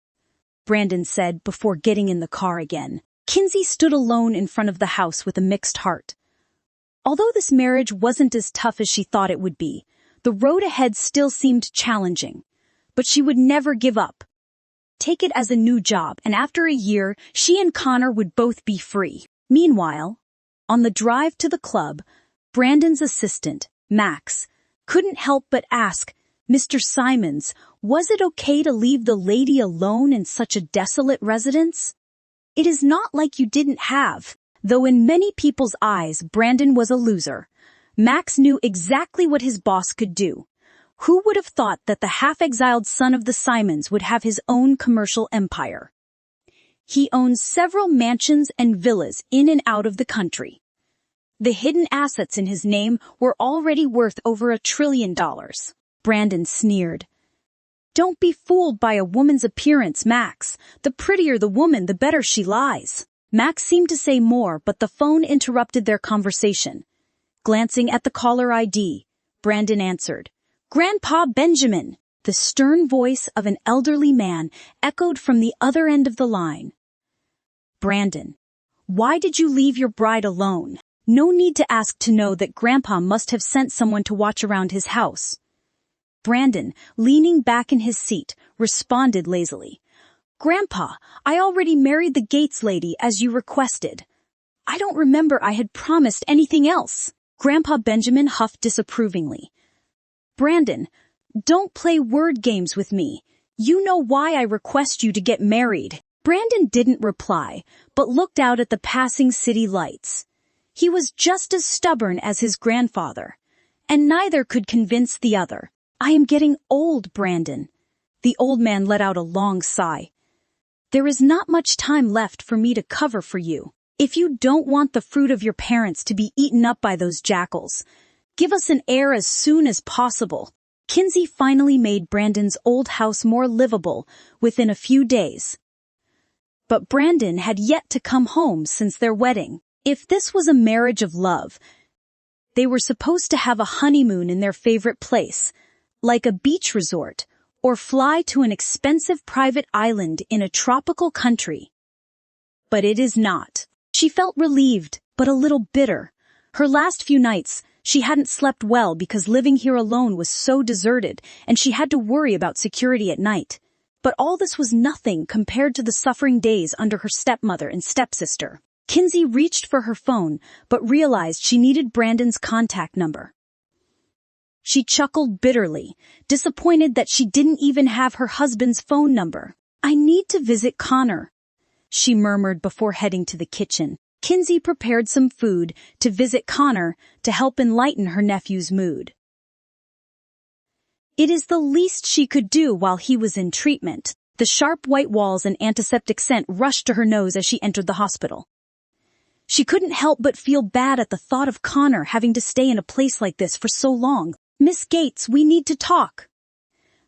Brandon said before getting in the car again. Kinsey stood alone in front of the house with a mixed heart. Although this marriage wasn't as tough as she thought it would be, the road ahead still seemed challenging. But she would never give up. Take it as a new job, and after a year, she and Connor would both be free. Meanwhile, on the drive to the club, Brandon's assistant, Max, couldn't help but ask, "Mr. Simons, was it okay to leave the lady alone in such a desolate residence?" "It is not like you didn't have." Though in many people's eyes Brandon was a loser, Max knew exactly what his boss could do. Who would have thought that the half-exiled son of the Simons would have his own commercial empire? He owns several mansions and villas in and out of the country. The hidden assets in his name were already worth over $1 trillion. Brandon sneered. "Don't be fooled by a woman's appearance, Max. The prettier the woman, the better she lies." Max seemed to say more, but the phone interrupted their conversation. Glancing at the caller ID, Brandon answered. "Grandpa Benjamin!" The stern voice of an elderly man echoed from the other end of the line. "Brandon, why did you leave your bride alone?" No need to ask to know that Grandpa must have sent someone to watch around his house. Brandon, leaning back in his seat, responded lazily. "Grandpa, I already married the Gates lady as you requested. I don't remember I had promised anything else." Grandpa Benjamin huffed disapprovingly. "Brandon, don't play word games with me. You know why I request you to get married." Brandon didn't reply, but looked out at the passing city lights. He was just as stubborn as his grandfather, and neither could convince the other. "I am getting old, Brandon." The old man let out a long sigh. "There is not much time left for me to cover for you. If you don't want the fruit of your parents to be eaten up by those jackals, give us an heir as soon as possible." Kinsey finally made Brandon's old house more livable within a few days. But Brandon had yet to come home since their wedding. If this was a marriage of love, they were supposed to have a honeymoon in their favorite place, like a beach resort, or fly to an expensive private island in a tropical country. But it is not. She felt relieved, but a little bitter. Her last few nights She hadn't slept well because living here alone was so deserted, and she had to worry about security at night. But all this was nothing compared to the suffering days under her stepmother and stepsister. Kinsey reached for her phone, but realized she needed Brandon's contact number. She chuckled bitterly, disappointed that she didn't even have her husband's phone number. "I need to visit Connor," she murmured before heading to the kitchen. Kinsey prepared some food to visit Connor to help enlighten her nephew's mood. It is the least she could do while he was in treatment. The sharp white walls and antiseptic scent rushed to her nose as she entered the hospital. She couldn't help but feel bad at the thought of Connor having to stay in a place like this for so long. "Miss Gates, we need to talk,"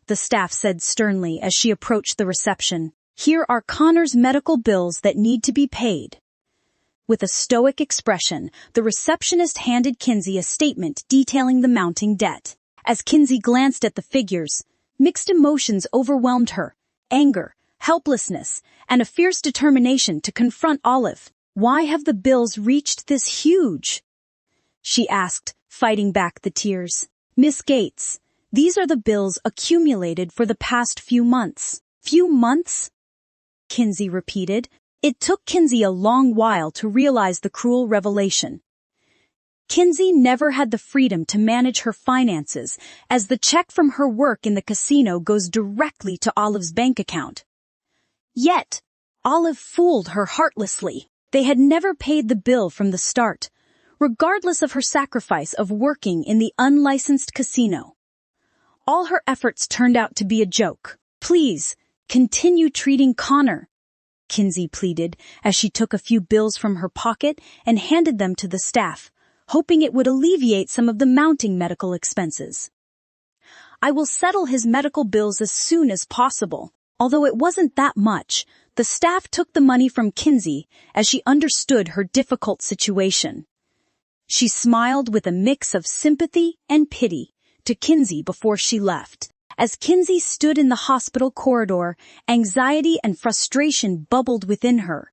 the staff said sternly as she approached the reception. "Here are Connor's medical bills that need to be paid." With a stoic expression, the receptionist handed Kinsey a statement detailing the mounting debt. As Kinsey glanced at the figures, mixed emotions overwhelmed her: anger, helplessness, and a fierce determination to confront Olive. "Why have the bills reached this huge?" she asked, fighting back the tears. "Miss Gates, these are the bills accumulated for the past few months." "Few months?" Kinsey repeated. It took Kinsey a long while to realize the cruel revelation. Kinsey never had the freedom to manage her finances, as the check from her work in the casino goes directly to Olive's bank account. Yet, Olive fooled her heartlessly. They had never paid the bill from the start, regardless of her sacrifice of working in the unlicensed casino. All her efforts turned out to be a joke. "Please, continue treating Connor," Kinsey pleaded as she took a few bills from her pocket and handed them to the staff, hoping it would alleviate some of the mounting medical expenses. "I will settle his medical bills as soon as possible." Although it wasn't that much, the staff took the money from Kinsey as she understood her difficult situation. She smiled with a mix of sympathy and pity to Kinsey before she left. As Kinsey stood in the hospital corridor, anxiety and frustration bubbled within her.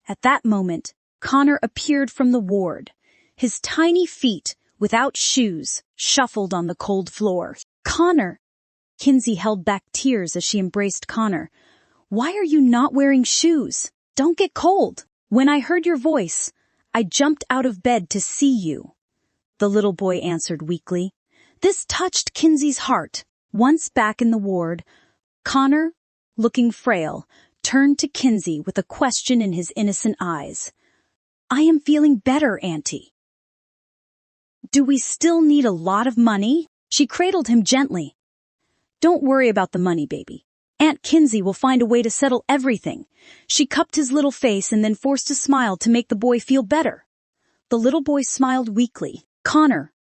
At that moment, Connor appeared from the ward. His tiny feet, without shoes, shuffled on the cold floor. "Connor!" Kinsey held back tears as she embraced Connor. "Why are you not wearing shoes? Don't get cold." "When I heard your voice, I jumped out of bed to see you," the little boy answered weakly. This touched Kinsey's heart. Once back in the ward, Connor, looking frail, turned to Kinsey with a question in his innocent eyes. "I am feeling better, Auntie." "Do we still need a lot of money?" She cradled him gently. "Don't worry about the money, baby. Aunt Kinsey will find a way to settle everything." She cupped his little face and then forced a smile to make the boy feel better. The little boy smiled weakly. Connor,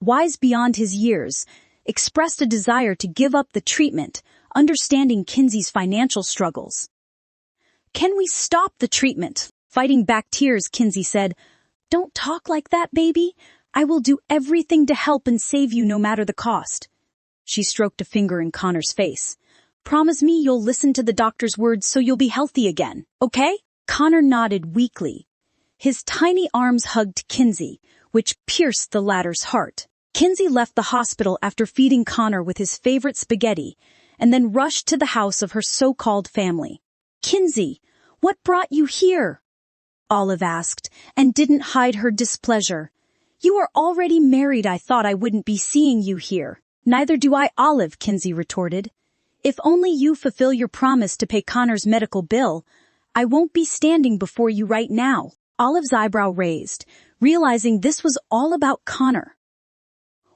wise beyond his years, expressed a desire to give up the treatment, understanding Kinsey's financial struggles. "Can we stop the treatment?" Fighting back tears, Kinsey said, "Don't talk like that, baby. I will do everything to help and save you no matter the cost." She stroked a finger in Connor's face. "Promise me you'll listen to the doctor's words so you'll be healthy again, okay?" Connor nodded weakly. His tiny arms hugged Kinsey, which pierced the latter's heart. Kinsey left the hospital after feeding Connor with his favorite spaghetti, and then rushed to the house of her so-called family. "Kinsey, what brought you here?" Olive asked, and didn't hide her displeasure. "You are already married. I thought I wouldn't be seeing you here." "Neither do I, Olive," Kinsey retorted. "If only you fulfill your promise to pay Connor's medical bill, I won't be standing before you right now." Olive's eyebrow raised, realizing this was all about Connor.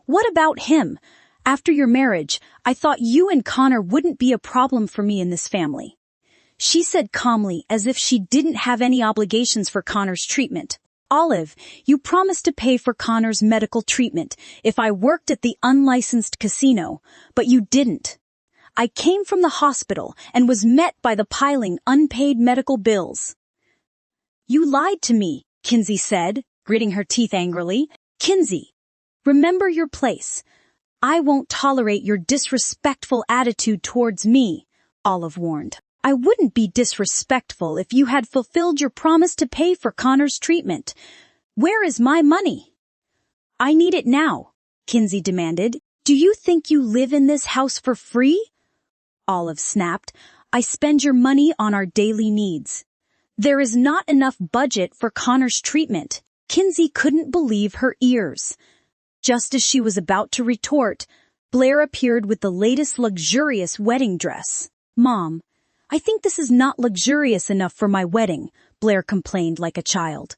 "What about him? After your marriage, I thought you and Connor wouldn't be a problem for me in this family," she said calmly, as if she didn't have any obligations for Connor's treatment. "Olive, you promised to pay for Connor's medical treatment if I worked at the unlicensed casino, but you didn't. I came from the hospital and was met by the piling unpaid medical bills." "You lied to me," Kinsey said, gritting her teeth angrily. "Kinsey, remember your place. I won't tolerate your disrespectful attitude towards me," Olive warned. "I wouldn't be disrespectful if you had fulfilled your promise to pay for Connor's treatment. Where is my money?" I need it now, Kinsey demanded. Do you think you live in this house for free? Olive snapped. I spend your money on our daily needs. There is not enough budget for Connor's treatment. Kinsey couldn't believe her ears. Just as she was about to retort, Blair appeared with the latest luxurious wedding dress. Mom, I think this is not luxurious enough for my wedding, Blair complained like a child.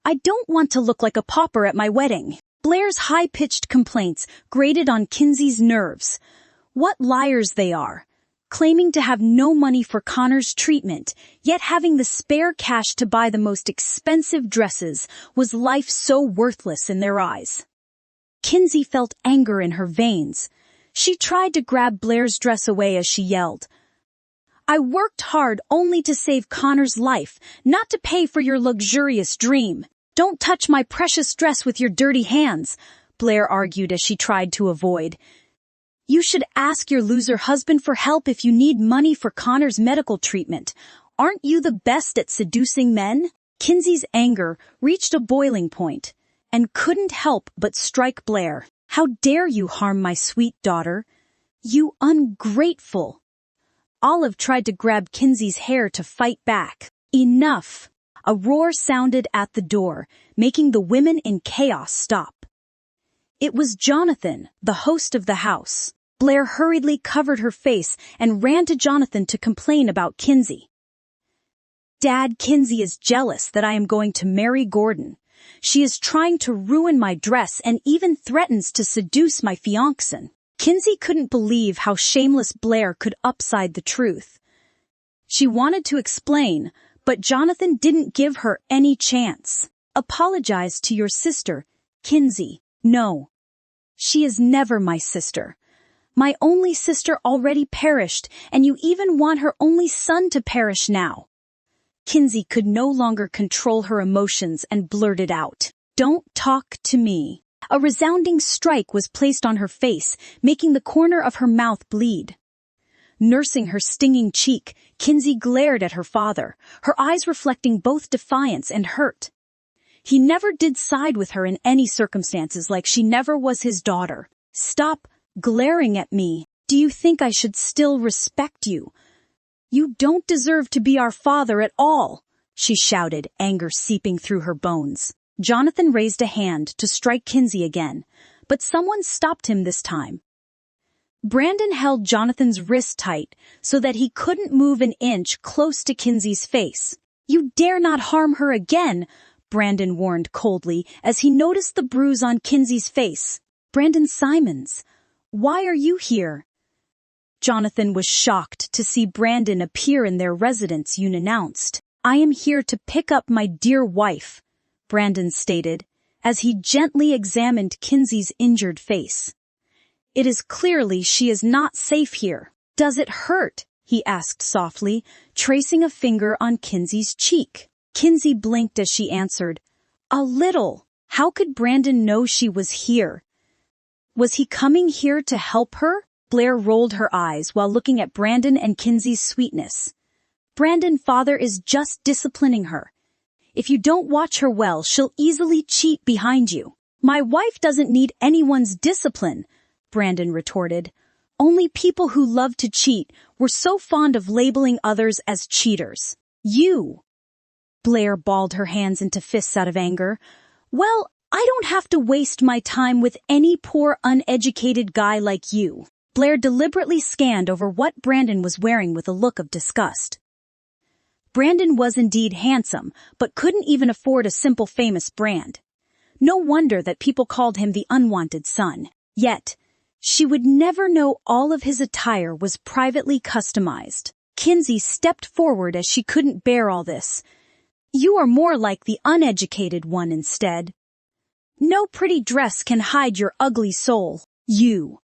I don't want to look like a pauper at my wedding. Blair's high-pitched complaints grated on Kinsey's nerves. What liars they are, claiming to have no money for Connor's treatment, yet having the spare cash to buy the most expensive dresses. Was life so worthless in their eyes? Kinsey felt anger in her veins. She tried to grab Blair's dress away as she yelled, I worked hard only to save Connor's life, not to pay for your luxurious dream. Don't touch my precious dress with your dirty hands, Blair argued as she tried to avoid. You should ask your loser husband for help if you need money for Connor's medical treatment. Aren't you the best at seducing men? Kinsey's anger reached a boiling point and couldn't help but strike Blair. How dare you harm my sweet daughter? You ungrateful! Olive tried to grab Kinsey's hair to fight back. Enough! A roar sounded at the door, making the women in chaos stop. It was Jonathan, the host of the house. Blair hurriedly covered her face and ran to Jonathan to complain about Kinsey. Dad, Kinsey is jealous that I am going to marry Gordon. She is trying to ruin my dress and even threatens to seduce my fiancé. Kinsey couldn't believe how shameless Blair could upside the truth. She wanted to explain, but Jonathan didn't give her any chance. Apologize to your sister, Kinsey. No. She is never my sister. My only sister already perished, and you even want her only son to perish now. Kinsey could no longer control her emotions and blurted out, Don't talk to me. A resounding strike was placed on her face, making the corner of her mouth bleed. Nursing her stinging cheek, Kinsey glared at her father, her eyes reflecting both defiance and hurt. He never did side with her in any circumstances, like she never was his daughter. Stop glaring at me. Do you think I should still respect you? You don't deserve to be our father at all, she shouted, anger seeping through her bones. Jonathan raised a hand to strike Kinsey again, but someone stopped him this time. Brandon held Jonathan's wrist tight so that he couldn't move an inch close to Kinsey's face. You dare not harm her again, Brandon warned coldly as he noticed the bruise on Kinsey's face. Brandon Simons, why are you here? Jonathan was shocked to see Brandon appear in their residence. You announced. I am here to pick up my dear wife, Brandon stated, as he gently examined Kinsey's injured face. It is clearly she is not safe here. Does it hurt? He asked softly, tracing a finger on Kinsey's cheek. Kinsey blinked as she answered, A little. How could Brandon know she was here? Was he coming here to help her? Blair rolled her eyes while looking at Brandon and Kinsey's sweetness. Brandon, father is just disciplining her. If you don't watch her well, she'll easily cheat behind you. My wife doesn't need anyone's discipline, Brandon retorted. Only people who love to cheat were so fond of labeling others as cheaters. You! Blair balled her hands into fists out of anger. Well, I don't have to waste my time with any poor uneducated guy like you. Blair deliberately scanned over what Brandon was wearing with a look of disgust. Brandon was indeed handsome, but couldn't even afford a simple famous brand. No wonder that people called him the unwanted son. Yet, she would never know all of his attire was privately customized. Kinsey stepped forward as she couldn't bear all this. You are more like the uneducated one instead. No pretty dress can hide your ugly soul. You.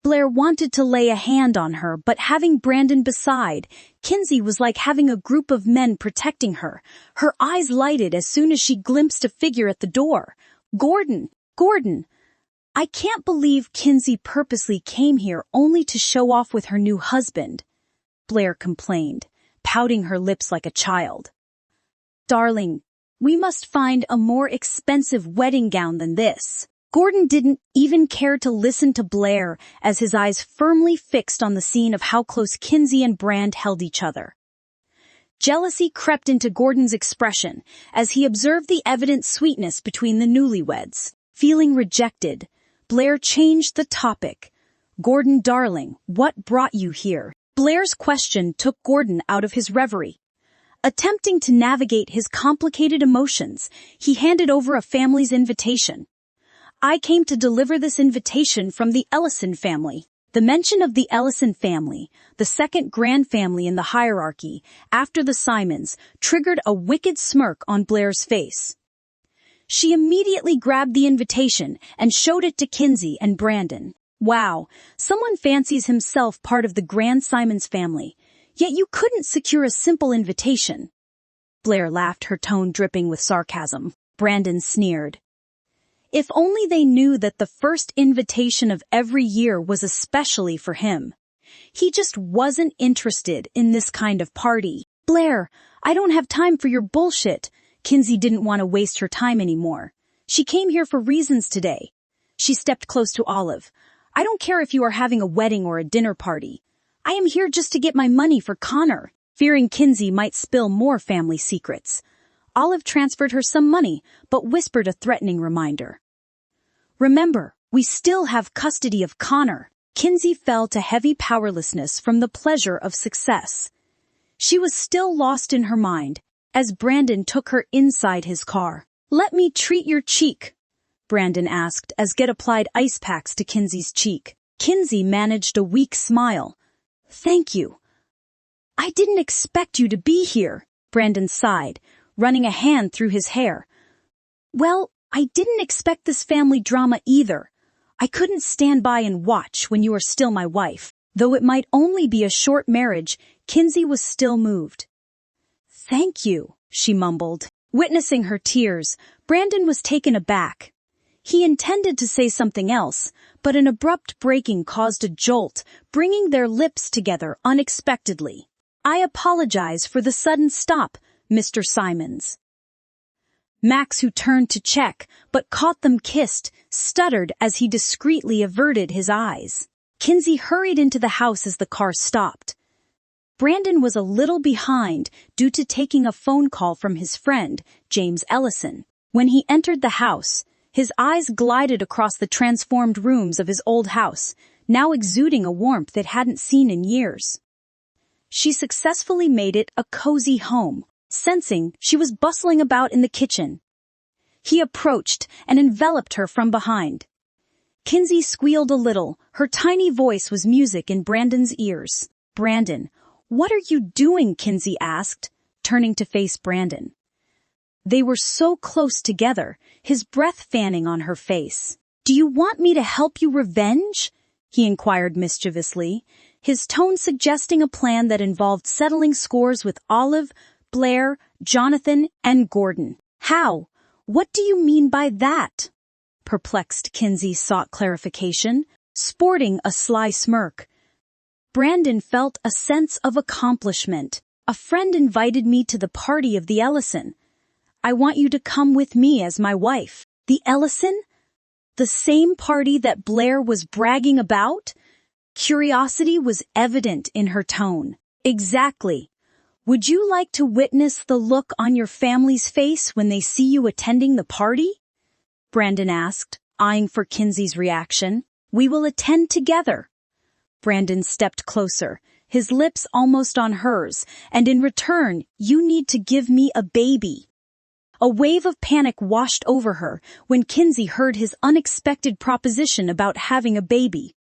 Blair wanted to lay a hand on her, but having Brandon beside, Kinsey was like having a group of men protecting her. Her eyes lighted as soon as she glimpsed a figure at the door. Gordon! I can't believe Kinsey purposely came here only to show off with her new husband, Blair complained, pouting her lips like a child. Darling, We must find a more expensive wedding gown than this. Gordon didn't even care to listen to Blair as his eyes firmly fixed on the scene of how close Kinsey and Brand held each other. Jealousy crept into Gordon's expression as he observed the evident sweetness between the newlyweds. Feeling rejected, Blair changed the topic. "Gordon, darling, what brought you here?" Blair's question took Gordon out of his reverie. Attempting to navigate his complicated emotions, he handed over a family's invitation. "I came to deliver this invitation from the Ellison family." The mention of the Ellison family, the second grand family in the hierarchy, after the Simons, triggered a wicked smirk on Blair's face. She immediately grabbed the invitation and showed it to Kinsey and Brandon. "Wow, someone fancies himself part of the Grand Simons family, yet you couldn't secure a simple invitation." Blair laughed, her tone dripping with sarcasm. Brandon sneered. If only they knew that the first invitation of every year was especially for him. He just wasn't interested in this kind of party. "Blair, I don't have time for your bullshit." Kinsey didn't want to waste her time anymore. She came here for reasons today. She stepped close to Olive. "I don't care if you are having a wedding or a dinner party. I am here just to get my money for Connor." Fearing Kinsey might spill more family secrets, Olive transferred her some money, but whispered a threatening reminder. "Remember, we still have custody of Connor." Kinsey fell to heavy powerlessness from the pleasure of success. She was still lost in her mind as Brandon took her inside his car. "Let me treat your cheek," Brandon asked as Get applied ice packs to Kinsey's cheek. Kinsey managed a weak smile. "Thank you." "I didn't expect you to be here," Brandon sighed, running a hand through his hair. "Well, I didn't expect this family drama either. I couldn't stand by and watch when you are still my wife." Though it might only be a short marriage, Kinsey was still moved. "Thank you," she mumbled. Witnessing her tears, Brandon was taken aback. He intended to say something else, but an abrupt breaking caused a jolt, bringing their lips together unexpectedly. "I apologize for the sudden stop, Mr. Simons." Max, who turned to check, but caught them kissed, stuttered as he discreetly averted his eyes. Kinsey hurried into the house as the car stopped. Brandon was a little behind due to taking a phone call from his friend, James Ellison. When he entered the house, his eyes glided across the transformed rooms of his old house, now exuding a warmth it hadn't seen in years. She successfully made it a cozy home, sensing she was bustling about in the kitchen. He approached and enveloped her from behind. Kinsey squealed a little, her tiny voice was music in Brandon's ears. "Brandon, what are you doing?" Kinsey asked, turning to face Brandon. They were so close together, his breath fanning on her face. "Do you want me to help you revenge?" he inquired mischievously, his tone suggesting a plan that involved settling scores with Olive, Blair, Jonathan, and Gordon. "How? What do you mean by that?" Perplexed Kinsey sought clarification, sporting a sly smirk. Brandon felt a sense of accomplishment. "A friend invited me to the party of the Ellison. I want you to come with me as my wife." "The Ellison? The same party that Blair was bragging about?" Curiosity was evident in her tone. "Exactly. Would you like to witness the look on your family's face when they see you attending the party?" Brandon asked, eyeing for Kinsey's reaction. "We will attend together." Brandon stepped closer, his lips almost on hers, "and in return, you need to give me a baby." A wave of panic washed over her when Kinsey heard his unexpected proposition about having a baby.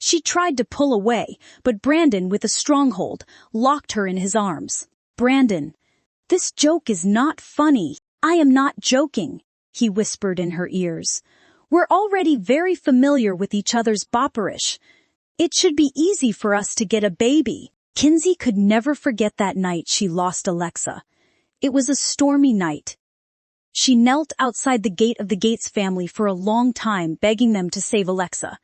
She tried to pull away, but Brandon, with a stronghold, locked her in his arms. "Brandon, this joke is not funny." "I am not joking," he whispered in her ears. "We're already very familiar with each other's bopperish. It should be easy for us to get a baby." Kinsey could never forget that night she lost Alexa. It was a stormy night. She knelt outside the gate of the Gates family for a long time, begging them to save Alexa.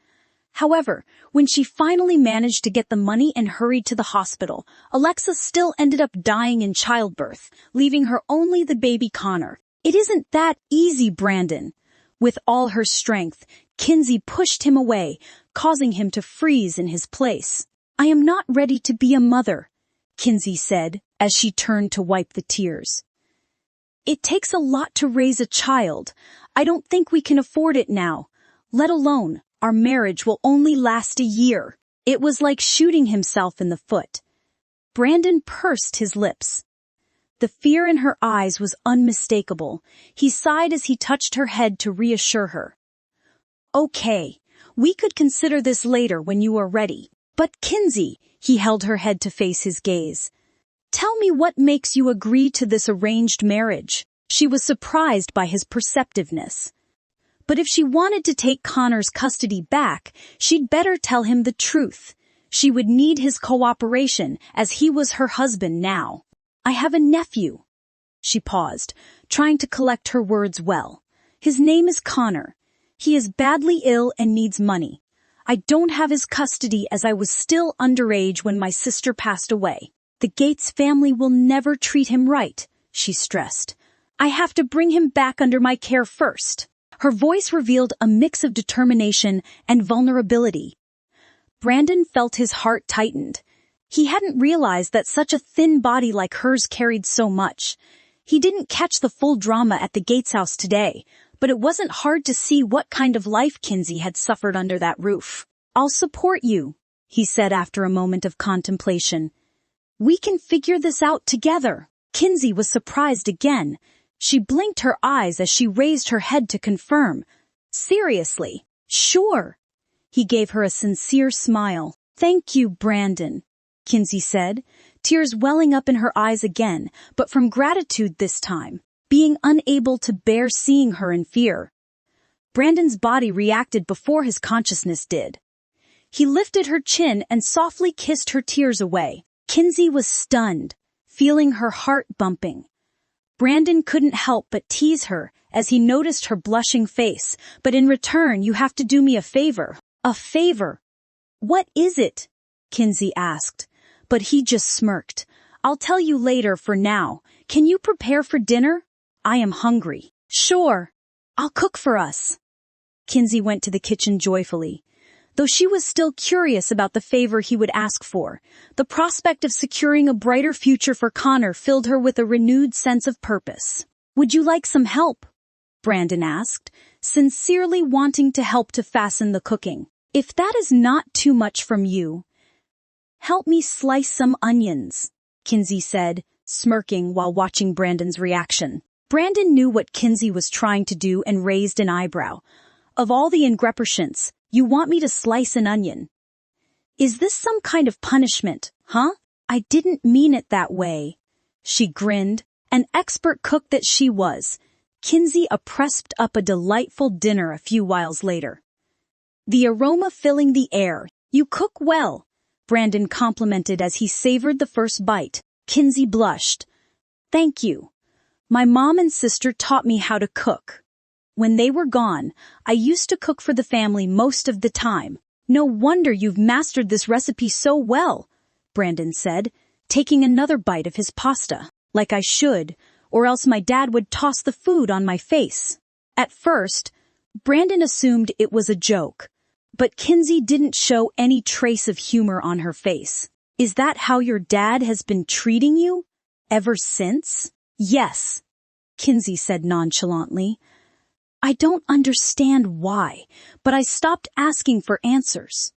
However, when she finally managed to get the money and hurried to the hospital, Alexa still ended up dying in childbirth, leaving her only the baby Connor. It isn't that easy, Brandon. With all her strength, Kinsey pushed him away, causing him to freeze in his place. I am not ready to be a mother, Kinsey said as she turned to wipe the tears. It takes a lot to raise a child. I don't think we can afford it now. Let alone, our marriage will only last a year. It was like shooting himself in the foot. Brandon pursed his lips. The fear in her eyes was unmistakable. He sighed as he touched her head to reassure her. Okay, we could consider this later when you are ready. But Kinsey, he held her head to face his gaze. Tell me what makes you agree to this arranged marriage. She was surprised by his perceptiveness. But if she wanted to take Connor's custody back, she'd better tell him the truth. She would need his cooperation, as he was her husband now. I have a nephew. She paused, trying to collect her words well. His name is Connor. He is badly ill and needs money. I don't have his custody as I was still underage when my sister passed away. The Gates family will never treat him right, she stressed. I have to bring him back under my care first. Her voice revealed a mix of determination and vulnerability. Brandon felt his heart tightened. He hadn't realized that such a thin body like hers carried so much. He didn't catch the full drama at the Gates house today, but it wasn't hard to see what kind of life Kinsey had suffered under that roof. I'll support you, he said after a moment of contemplation. We can figure this out together. Kinsey was surprised again. She blinked her eyes as she raised her head to confirm. Seriously? Sure. He gave her a sincere smile. Thank you, Brandon, Kinsey said, tears welling up in her eyes again, but from gratitude this time, being unable to bear seeing her in fear. Brandon's body reacted before his consciousness did. He lifted her chin and softly kissed her tears away. Kinsey was stunned, feeling her heart bumping. Brandon couldn't help but tease her as he noticed her blushing face. But in return, you have to do me a favor. A favor? What is it? Kinsey asked, but he just smirked. I'll tell you later for now. Can you prepare for dinner? I am hungry. Sure. I'll cook for us. Kinsey went to the kitchen joyfully. Though she was still curious about the favor he would ask for, the prospect of securing a brighter future for Connor filled her with a renewed sense of purpose. Would you like some help? Brandon asked, sincerely wanting to help to fasten the cooking. If that is not too much from you, help me slice some onions, Kinsey said, smirking while watching Brandon's reaction. Brandon knew what Kinsey was trying to do and raised an eyebrow. Of all the ingredients, you want me to slice an onion? Is this some kind of punishment, huh? I didn't mean it that way. She grinned. An expert cook that she was, Kinsey pressed up a delightful dinner a few whiles later. The aroma filling the air. You cook well, Brandon complimented as he savored the first bite. Kinsey blushed. Thank you. My mom and sister taught me how to cook. When they were gone, I used to cook for the family most of the time. No wonder you've mastered this recipe so well, Brandon said, taking another bite of his pasta. Like I should, or else my dad would toss the food on my face. At first, Brandon assumed it was a joke, but Kinsey didn't show any trace of humor on her face. Is that how your dad has been treating you? Ever since? Yes, Kinsey said nonchalantly. I don't understand why, but I stopped asking for answers.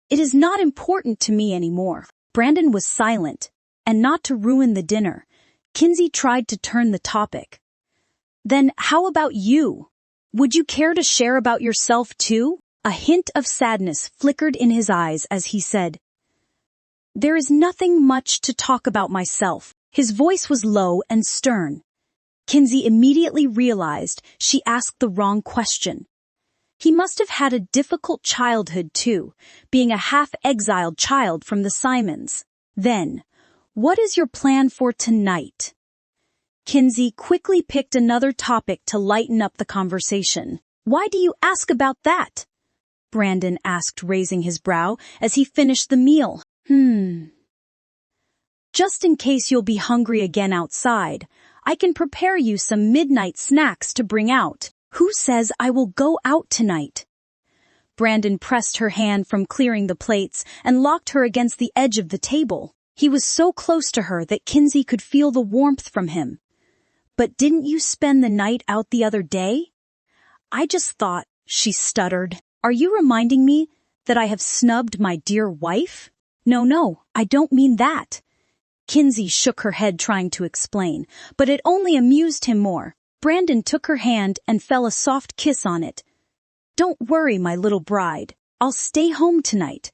It is not important to me anymore. Brandon was silent, and not to ruin the dinner, Kinsey tried to turn the topic. Then how about you? Would you care to share about yourself too? A hint of sadness flickered in his eyes as he said, There is nothing much to talk about myself. His voice was low and stern. Kinsey immediately realized she asked the wrong question. He must have had a difficult childhood too, being a half-exiled child from the Simons. Then, what is your plan for tonight? Kinsey quickly picked another topic to lighten up the conversation. Why do you ask about that? Brandon asked, raising his brow as he finished the meal. Just in case you'll be hungry again outside, I can prepare you some midnight snacks to bring out. Who says I will go out tonight? Brandon pressed her hand from clearing the plates and locked her against the edge of the table. He was so close to her that Kinsey could feel the warmth from him. But didn't you spend the night out the other day? I just thought, she stuttered. Are you reminding me that I have snubbed my dear wife? No, I don't mean that. Kinsey shook her head trying to explain, but it only amused him more. Brandon took her hand and fell a soft kiss on it. Don't worry, my little bride. I'll stay home tonight.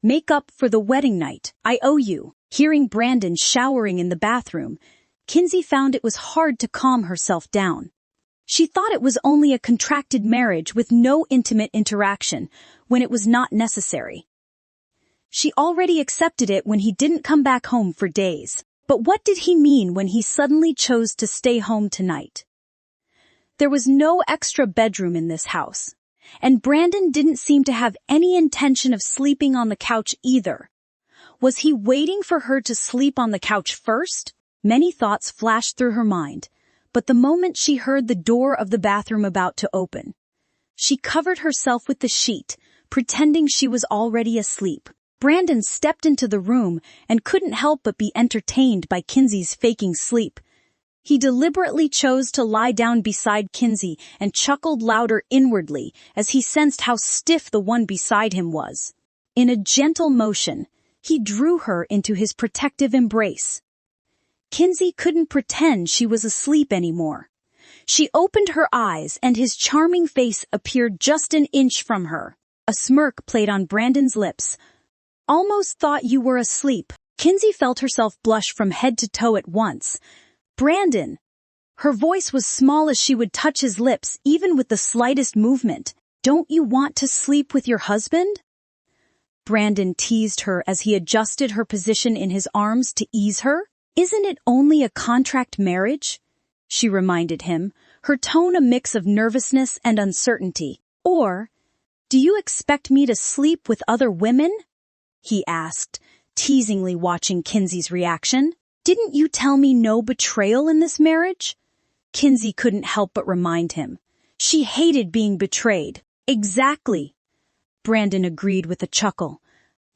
Make up for the wedding night. I owe you. Hearing Brandon showering in the bathroom, Kinsey found it was hard to calm herself down. She thought it was only a contracted marriage with no intimate interaction when it was not necessary. She already accepted it when he didn't come back home for days. But what did he mean when he suddenly chose to stay home tonight? There was no extra bedroom in this house, and Brandon didn't seem to have any intention of sleeping on the couch either. Was he waiting for her to sleep on the couch first? Many thoughts flashed through her mind, but the moment she heard the door of the bathroom about to open, she covered herself with the sheet, pretending she was already asleep. Brandon stepped into the room and couldn't help but be entertained by Kinsey's faking sleep. He deliberately chose to lie down beside Kinsey and chuckled louder inwardly as he sensed how stiff the one beside him was. In a gentle motion, he drew her into his protective embrace. Kinsey couldn't pretend she was asleep anymore. She opened her eyes and his charming face appeared just an inch from her. A smirk played on Brandon's lips. Almost thought you were asleep. Kinsey felt herself blush from head to toe at once. Brandon! Her voice was small as she would touch his lips, even with the slightest movement. Don't you want to sleep with your husband? Brandon teased her as he adjusted her position in his arms to ease her. Isn't it only a contract marriage? She reminded him, her tone a mix of nervousness and uncertainty. Or, do you expect me to sleep with other women? He asked, teasingly watching Kinsey's reaction. Didn't you tell me no betrayal in this marriage? Kinsey couldn't help but remind him. She hated being betrayed. Exactly. Brandon agreed with a chuckle.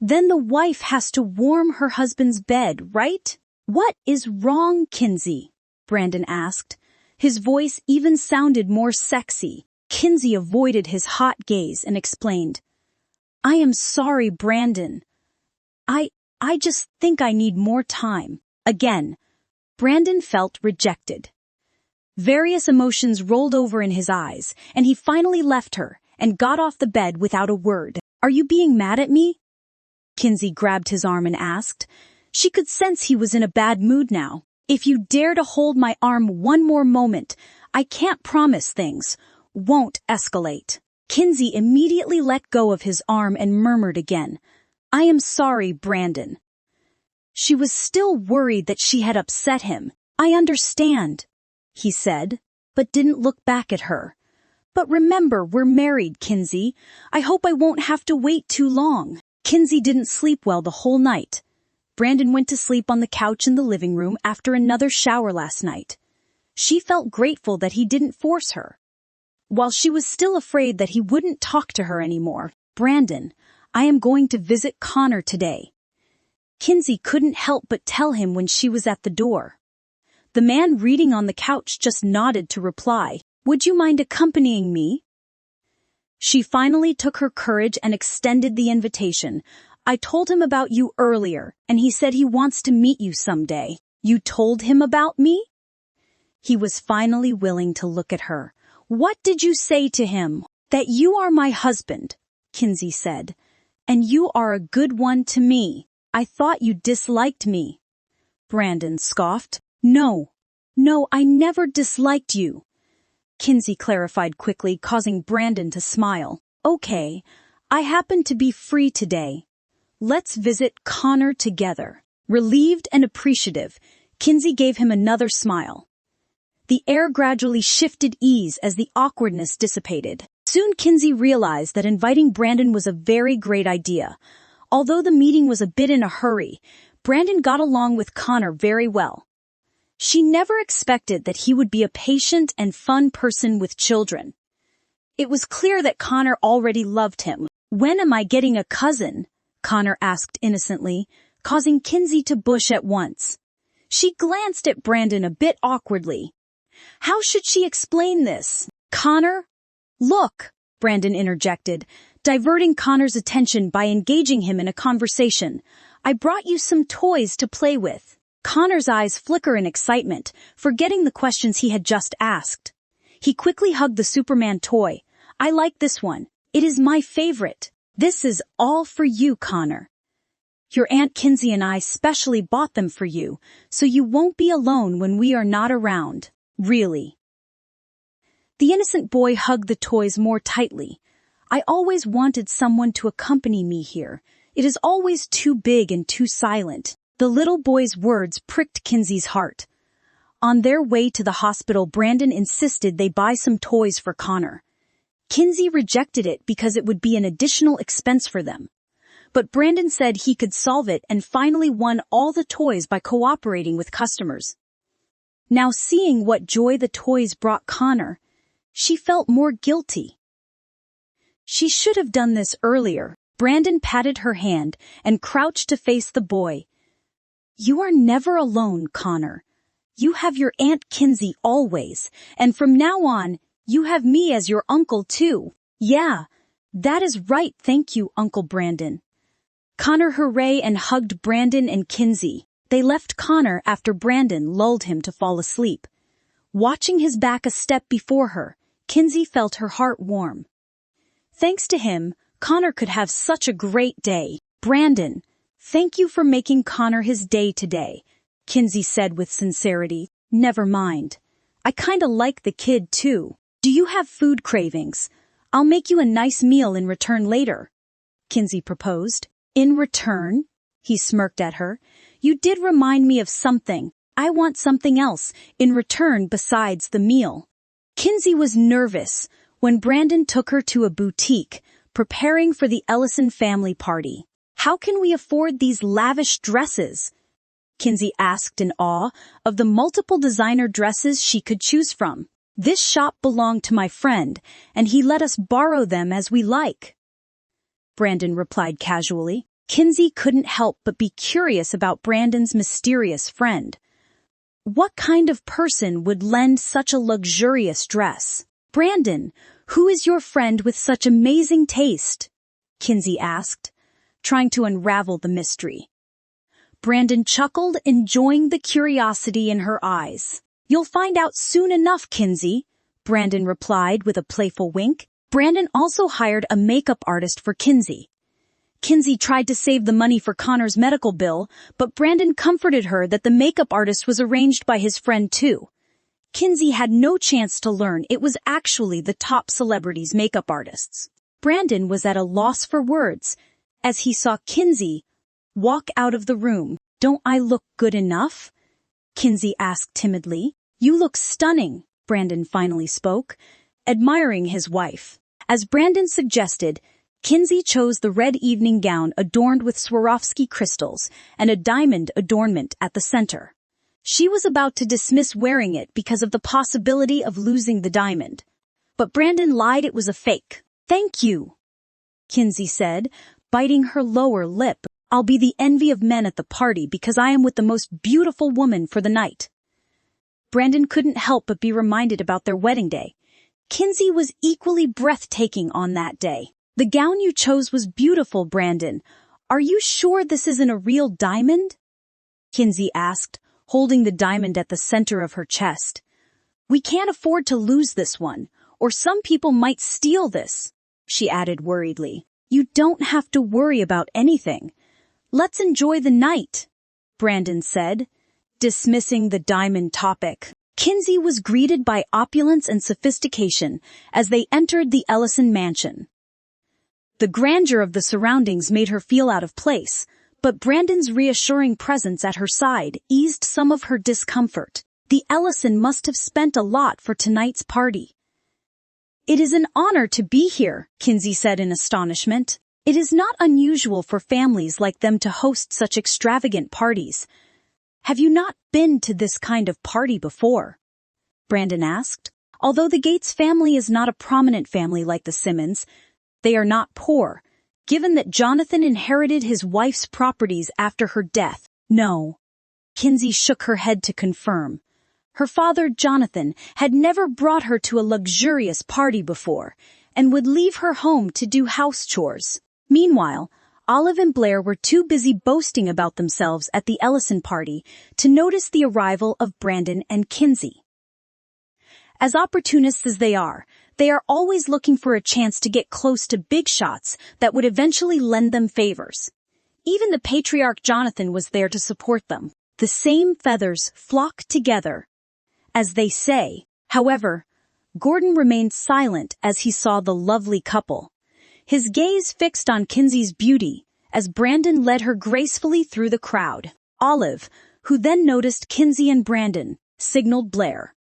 Then the wife has to warm her husband's bed, right? What is wrong, Kinsey? Brandon asked. His voice even sounded more sexy. Kinsey avoided his hot gaze and explained. I am sorry, Brandon. I just think I need more time. Again, Brandon felt rejected. Various emotions rolled over in his eyes, and he finally left her and got off the bed without a word. Are you being mad at me? Kinsey grabbed his arm and asked. She could sense he was in a bad mood now. If you dare to hold my arm one more moment, I can't promise things won't escalate. Kinsey immediately let go of his arm and murmured again, I am sorry, Brandon. She was still worried that she had upset him. I understand, he said, but didn't look back at her. But remember, we're married, Kinsey. I hope I won't have to wait too long. Kinsey didn't sleep well the whole night. Brandon went to sleep on the couch in the living room after another shower last night. She felt grateful that he didn't force her. While she was still afraid that he wouldn't talk to her anymore, Brandon, I am going to visit Connor today. Kinsey couldn't help but tell him when she was at the door. The man reading on the couch just nodded to reply, Would you mind accompanying me? She finally took her courage and extended the invitation. I told him about you earlier, and he said he wants to meet you someday. You told him about me? He was finally willing to look at her. What did you say to him? That you are my husband, Kinsey said, and you are a good one to me. I thought you disliked me. Brandon scoffed. No, I never disliked you. Kinsey clarified quickly, causing Brandon to smile. Okay, I happen to be free today. Let's visit Connor together. Relieved and appreciative, Kinsey gave him another smile. The air gradually shifted ease as the awkwardness dissipated. Soon Kinsey realized that inviting Brandon was a very great idea. Although the meeting was a bit in a hurry, Brandon got along with Connor very well. She never expected that he would be a patient and fun person with children. It was clear that Connor already loved him. "When am I getting a cousin?" Connor asked innocently, causing Kinsey to blush at once. She glanced at Brandon a bit awkwardly. How should she explain this? "Connor?" "Look," Brandon interjected, diverting Connor's attention by engaging him in a conversation. "I brought you some toys to play with." Connor's eyes flicker in excitement, forgetting the questions he had just asked. He quickly hugged the Superman toy. "I like this one. It is my favorite." "This is all for you, Connor. Your Aunt Kinsey and I specially bought them for you, so you won't be alone when we are not around." "Really?" The innocent boy hugged the toys more tightly. "I always wanted someone to accompany me here. It is always too big and too silent." The little boy's words pricked Kinsey's heart. On their way to the hospital, Brandon insisted they buy some toys for Connor. Kinsey rejected it because it would be an additional expense for them. But Brandon said he could solve it and finally won all the toys by cooperating with customers. Now seeing what joy the toys brought Connor, she felt more guilty. She should have done this earlier. Brandon patted her hand and crouched to face the boy. "You are never alone, Connor. You have your Aunt Kinsey always, and from now on, you have me as your uncle too." "Yeah, that is right, thank you, Uncle Brandon." Connor hooray and hugged Brandon and Kinsey. They left Connor after Brandon lulled him to fall asleep. Watching his back a step before her, Kinsey felt her heart warm. Thanks to him, Connor could have such a great day. "Brandon, thank you for making Connor his day today," Kinsey said with sincerity. "Never mind. I kinda like the kid too. Do you have food cravings? I'll make you a nice meal in return later," Kinsey proposed. "In return?" He smirked at her. "You did remind me of something. I want something else in return besides the meal." Kinsey was nervous when Brandon took her to a boutique, preparing for the Ellison family party. "How can we afford these lavish dresses?" Kinsey asked in awe of the multiple designer dresses she could choose from. "This shop belonged to my friend, and he let us borrow them as we like," Brandon replied casually. Kinsey couldn't help but be curious about Brandon's mysterious friend. What kind of person would lend such a luxurious dress? "Brandon, who is your friend with such amazing taste?" Kinsey asked, trying to unravel the mystery. Brandon chuckled, enjoying the curiosity in her eyes. "You'll find out soon enough, Kinsey," Brandon replied with a playful wink. Brandon also hired a makeup artist for Kinsey. Kinsey tried to save the money for Connor's medical bill, but Brandon comforted her that the makeup artist was arranged by his friend too. Kinsey had no chance to learn it was actually the top celebrities' makeup artists. Brandon was at a loss for words as he saw Kinsey walk out of the room. "Don't I look good enough?" Kinsey asked timidly. "You look stunning," Brandon finally spoke, admiring his wife. As Brandon suggested, Kinsey chose the red evening gown adorned with Swarovski crystals and a diamond adornment at the center. She was about to dismiss wearing it because of the possibility of losing the diamond. But Brandon lied it was a fake. "Thank you," Kinsey said, biting her lower lip. "I'll be the envy of men at the party because I am with the most beautiful woman for the night." Brandon couldn't help but be reminded about their wedding day. Kinsey was equally breathtaking on that day. "The gown you chose was beautiful, Brandon. Are you sure this isn't a real diamond?" Kinsey asked, holding the diamond at the center of her chest. "We can't afford to lose this one, or some people might steal this," she added worriedly. "You don't have to worry about anything. Let's enjoy the night," Brandon said, dismissing the diamond topic. Kinsey was greeted by opulence and sophistication as they entered the Ellison mansion. The grandeur of the surroundings made her feel out of place, but Brandon's reassuring presence at her side eased some of her discomfort. The Ellison must have spent a lot for tonight's party. It is an honor to be here, Kinsey said in astonishment. It is not unusual for families like them to host such extravagant parties. Have you not been to this kind of party before? Brandon asked. Although the Gates family is not a prominent family like the Simmons, they are not poor, given that Jonathan inherited his wife's properties after her death. No. Kinsey shook her head to confirm. Her father, Jonathan, had never brought her to a luxurious party before, and would leave her home to do house chores. Meanwhile, Olive and Blair were too busy boasting about themselves at the Ellison party to notice the arrival of Brandon and Kinsey. As opportunists as they are always looking for a chance to get close to big shots that would eventually lend them favors. Even the patriarch Jonathan was there to support them. The same feathers flock together, as they say. However, Gordon remained silent as he saw the lovely couple, his gaze fixed on Kinsey's beauty as Brandon led her gracefully through the crowd. Olive, who then noticed Kinsey and Brandon, signaled Blair.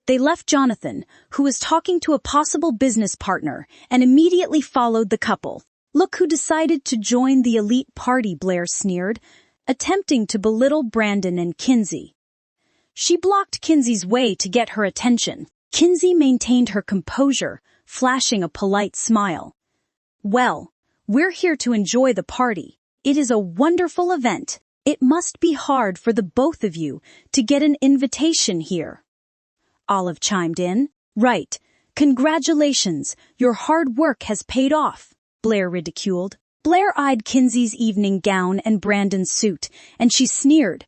They left Jonathan, who was talking to a possible business partner, and immediately followed the couple. Look who decided to join the elite party, Blair sneered, attempting to belittle Brandon and Kinsey. She blocked Kinsey's way to get her attention. Kinsey maintained her composure, flashing a polite smile. Well, we're here to enjoy the party. It is a wonderful event. It must be hard for the both of you to get an invitation here. Olive chimed in. Right. Congratulations. Your hard work has paid off, Blair ridiculed. Blair eyed Kinsey's evening gown and Brandon's suit, and she sneered.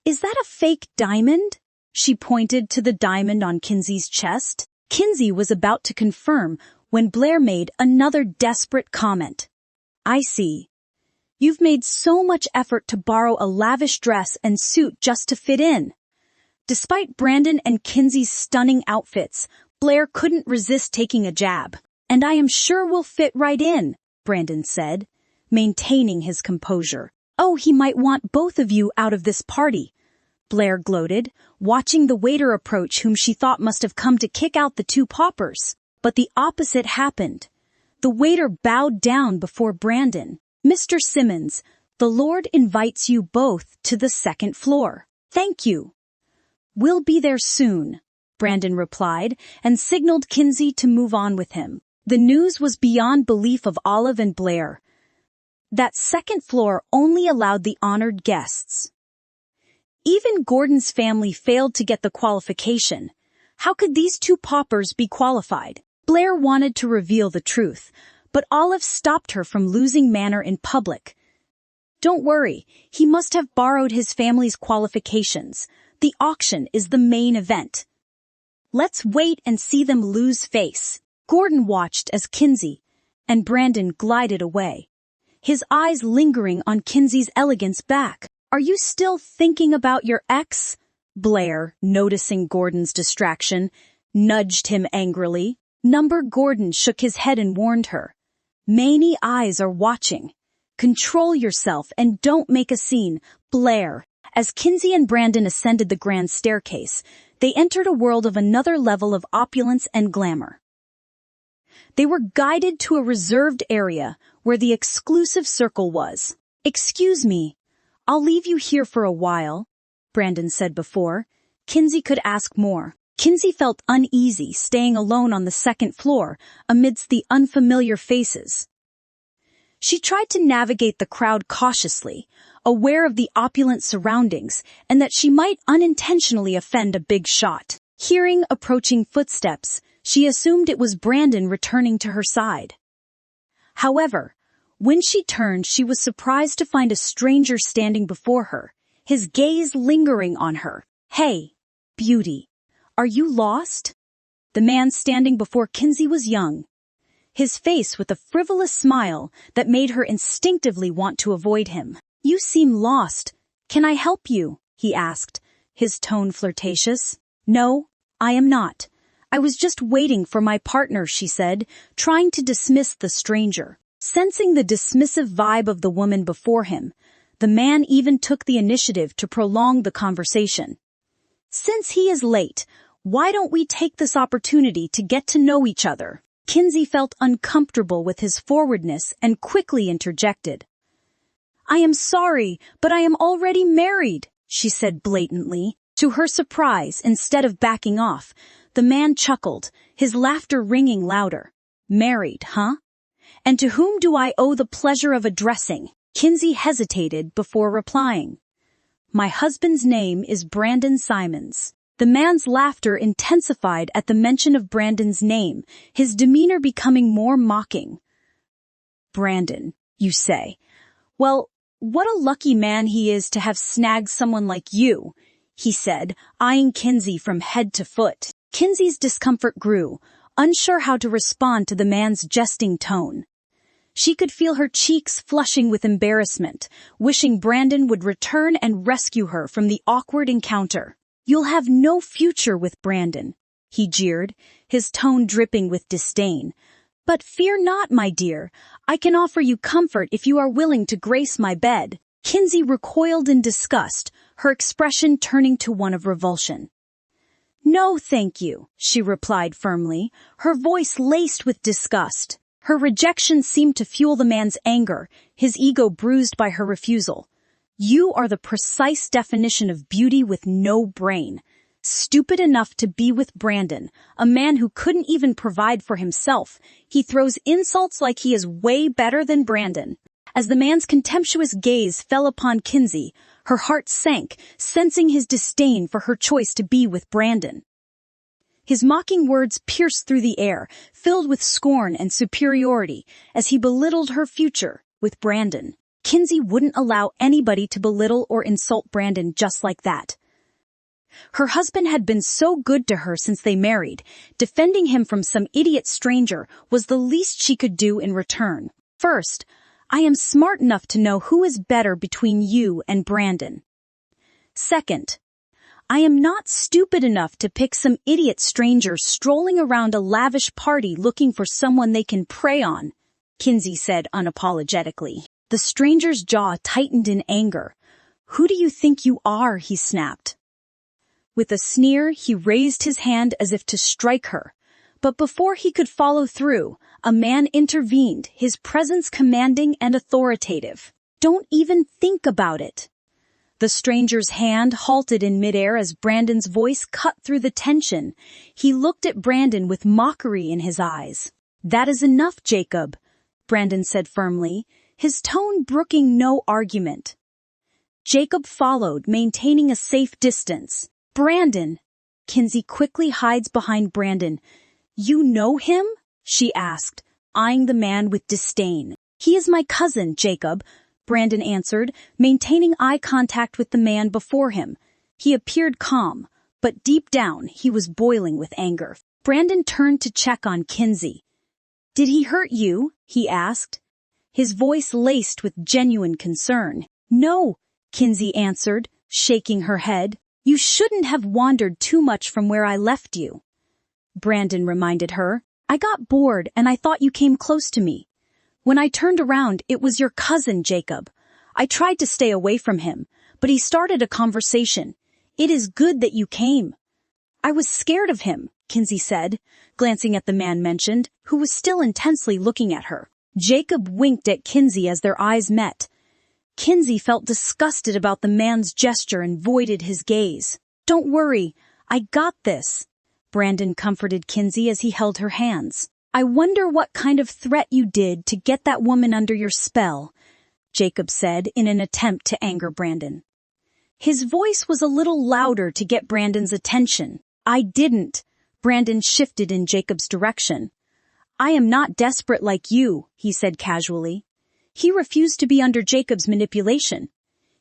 Is that a fake diamond? She pointed to the diamond on Kinsey's chest. Kinsey was about to confirm when Blair made another desperate comment. I see. You've made so much effort to borrow a lavish dress and suit just to fit in. Despite Brandon and Kinsey's stunning outfits, Blair couldn't resist taking a jab. And I am sure we'll fit right in, Brandon said, maintaining his composure. Oh, he might want both of you out of this party, Blair gloated, watching the waiter approach whom she thought must have come to kick out the two paupers. But the opposite happened. The waiter bowed down before Brandon. Mr. Simmons, the Lord invites you both to the second floor. Thank you. We'll be there soon, Brandon replied, and signaled Kinsey to move on with him. The news was beyond belief of Olive and Blair. That second floor only allowed the honored guests. Even Gordon's family failed to get the qualification. How could these two paupers be qualified? Blair wanted to reveal the truth, but Olive stopped her from losing manner in public. Don't worry, he must have borrowed his family's qualifications. The auction is the main event. Let's wait and see them lose face. Gordon watched as Kinsey and Brandon glided away, his eyes lingering on Kinsey's elegance back. Are you still thinking about your ex? Blair, noticing Gordon's distraction, nudged him angrily. Gordon shook his head and warned her. Many eyes are watching. Control yourself and don't make a scene, Blair. As Kinsey and Brandon ascended the grand staircase, they entered a world of another level of opulence and glamour. They were guided to a reserved area where the exclusive circle was. Excuse me, I'll leave you here for a while, Brandon said before Kinsey could ask more. Kinsey felt uneasy staying alone on the second floor amidst the unfamiliar faces. She tried to navigate the crowd cautiously, aware of the opulent surroundings and that she might unintentionally offend a big shot. Hearing approaching footsteps, she assumed it was Brandon returning to her side. However, when she turned, she was surprised to find a stranger standing before her, his gaze lingering on her. Hey, beauty, are you lost? The man standing before Kinsey was young, his face with a frivolous smile that made her instinctively want to avoid him. You seem lost. Can I help you? He asked, his tone flirtatious. No, I am not. I was just waiting for my partner, she said, trying to dismiss the stranger. Sensing the dismissive vibe of the woman before him, the man even took the initiative to prolong the conversation. Since he is late, Why don't we take this opportunity to get to know each other? Kinsey felt uncomfortable with his forwardness and quickly interjected. I am sorry, but I am already married, she said blatantly. To her surprise, instead of backing off, the man chuckled, his laughter ringing louder. Married, huh? And to whom do I owe the pleasure of addressing? Kinsey hesitated before replying. My husband's name is Brandon Simons. The man's laughter intensified at the mention of Brandon's name, his demeanor becoming more mocking. Brandon, you say? Well, what a lucky man he is to have snagged someone like you, he said, eyeing Kinsey from head to foot. Kinsey's discomfort grew, unsure how to respond to the man's jesting tone. She could feel her cheeks flushing with embarrassment, wishing Brandon would return and rescue her from the awkward encounter. You'll have no future with Brandon, he jeered, his tone dripping with disdain. But fear not, my dear. I can offer you comfort if you are willing to grace my bed. Kinsey recoiled in disgust, her expression turning to one of revulsion. No, thank you, she replied firmly, her voice laced with disgust. Her rejection seemed to fuel the man's anger, his ego bruised by her refusal. You are the precise definition of beauty with no brain. Stupid enough to be with Brandon, a man who couldn't even provide for himself. He throws insults like he is way better than Brandon. As the man's contemptuous gaze fell upon Kinsey, her heart sank, sensing his disdain for her choice to be with Brandon. His mocking words pierced through the air, filled with scorn and superiority, as he belittled her future with Brandon. Kinsey wouldn't allow anybody to belittle or insult Brandon just like that. Her husband had been so good to her since they married. Defending him from some idiot stranger was the least she could do in return. First, I am smart enough to know who is better between you and Brandon. Second, I am not stupid enough to pick some idiot stranger strolling around a lavish party looking for someone they can prey on, Kinsey said unapologetically. The stranger's jaw tightened in anger. Who do you think you are? He snapped. With a sneer, he raised his hand as if to strike her. But before he could follow through, a man intervened, his presence commanding and authoritative. Don't even think about it. The stranger's hand halted in midair as Brandon's voice cut through the tension. He looked at Brandon with mockery in his eyes. That is enough, Jacob, Brandon said firmly, his tone brooking no argument. Jacob followed, maintaining a safe distance. Brandon! Kinsey quickly hides behind Brandon. You know him? She asked, eyeing the man with disdain. He is my cousin, Jacob, Brandon answered, maintaining eye contact with the man before him. He appeared calm, but deep down he was boiling with anger. Brandon turned to check on Kinsey. Did he hurt you? He asked, his voice laced with genuine concern. No, Kinsey answered, shaking her head. You shouldn't have wandered too much from where I left you. Brandon reminded her. I got bored and I thought you came close to me. When I turned around, it was your cousin, Jacob. I tried to stay away from him, but he started a conversation. It is good that you came. I was scared of him, Kinsey said, glancing at the man mentioned, who was still intensely looking at her. Jacob winked at Kinsey as their eyes met. Kinsey felt disgusted about the man's gesture and voided his gaze. Don't worry, I got this, Brandon comforted Kinsey as he held her hands. I wonder what kind of threat you did to get that woman under your spell, Jacob said in an attempt to anger Brandon. His voice was a little louder to get Brandon's attention. I didn't. Brandon shifted in Jacob's direction. I am not desperate like you, he said casually. He refused to be under Jacob's manipulation.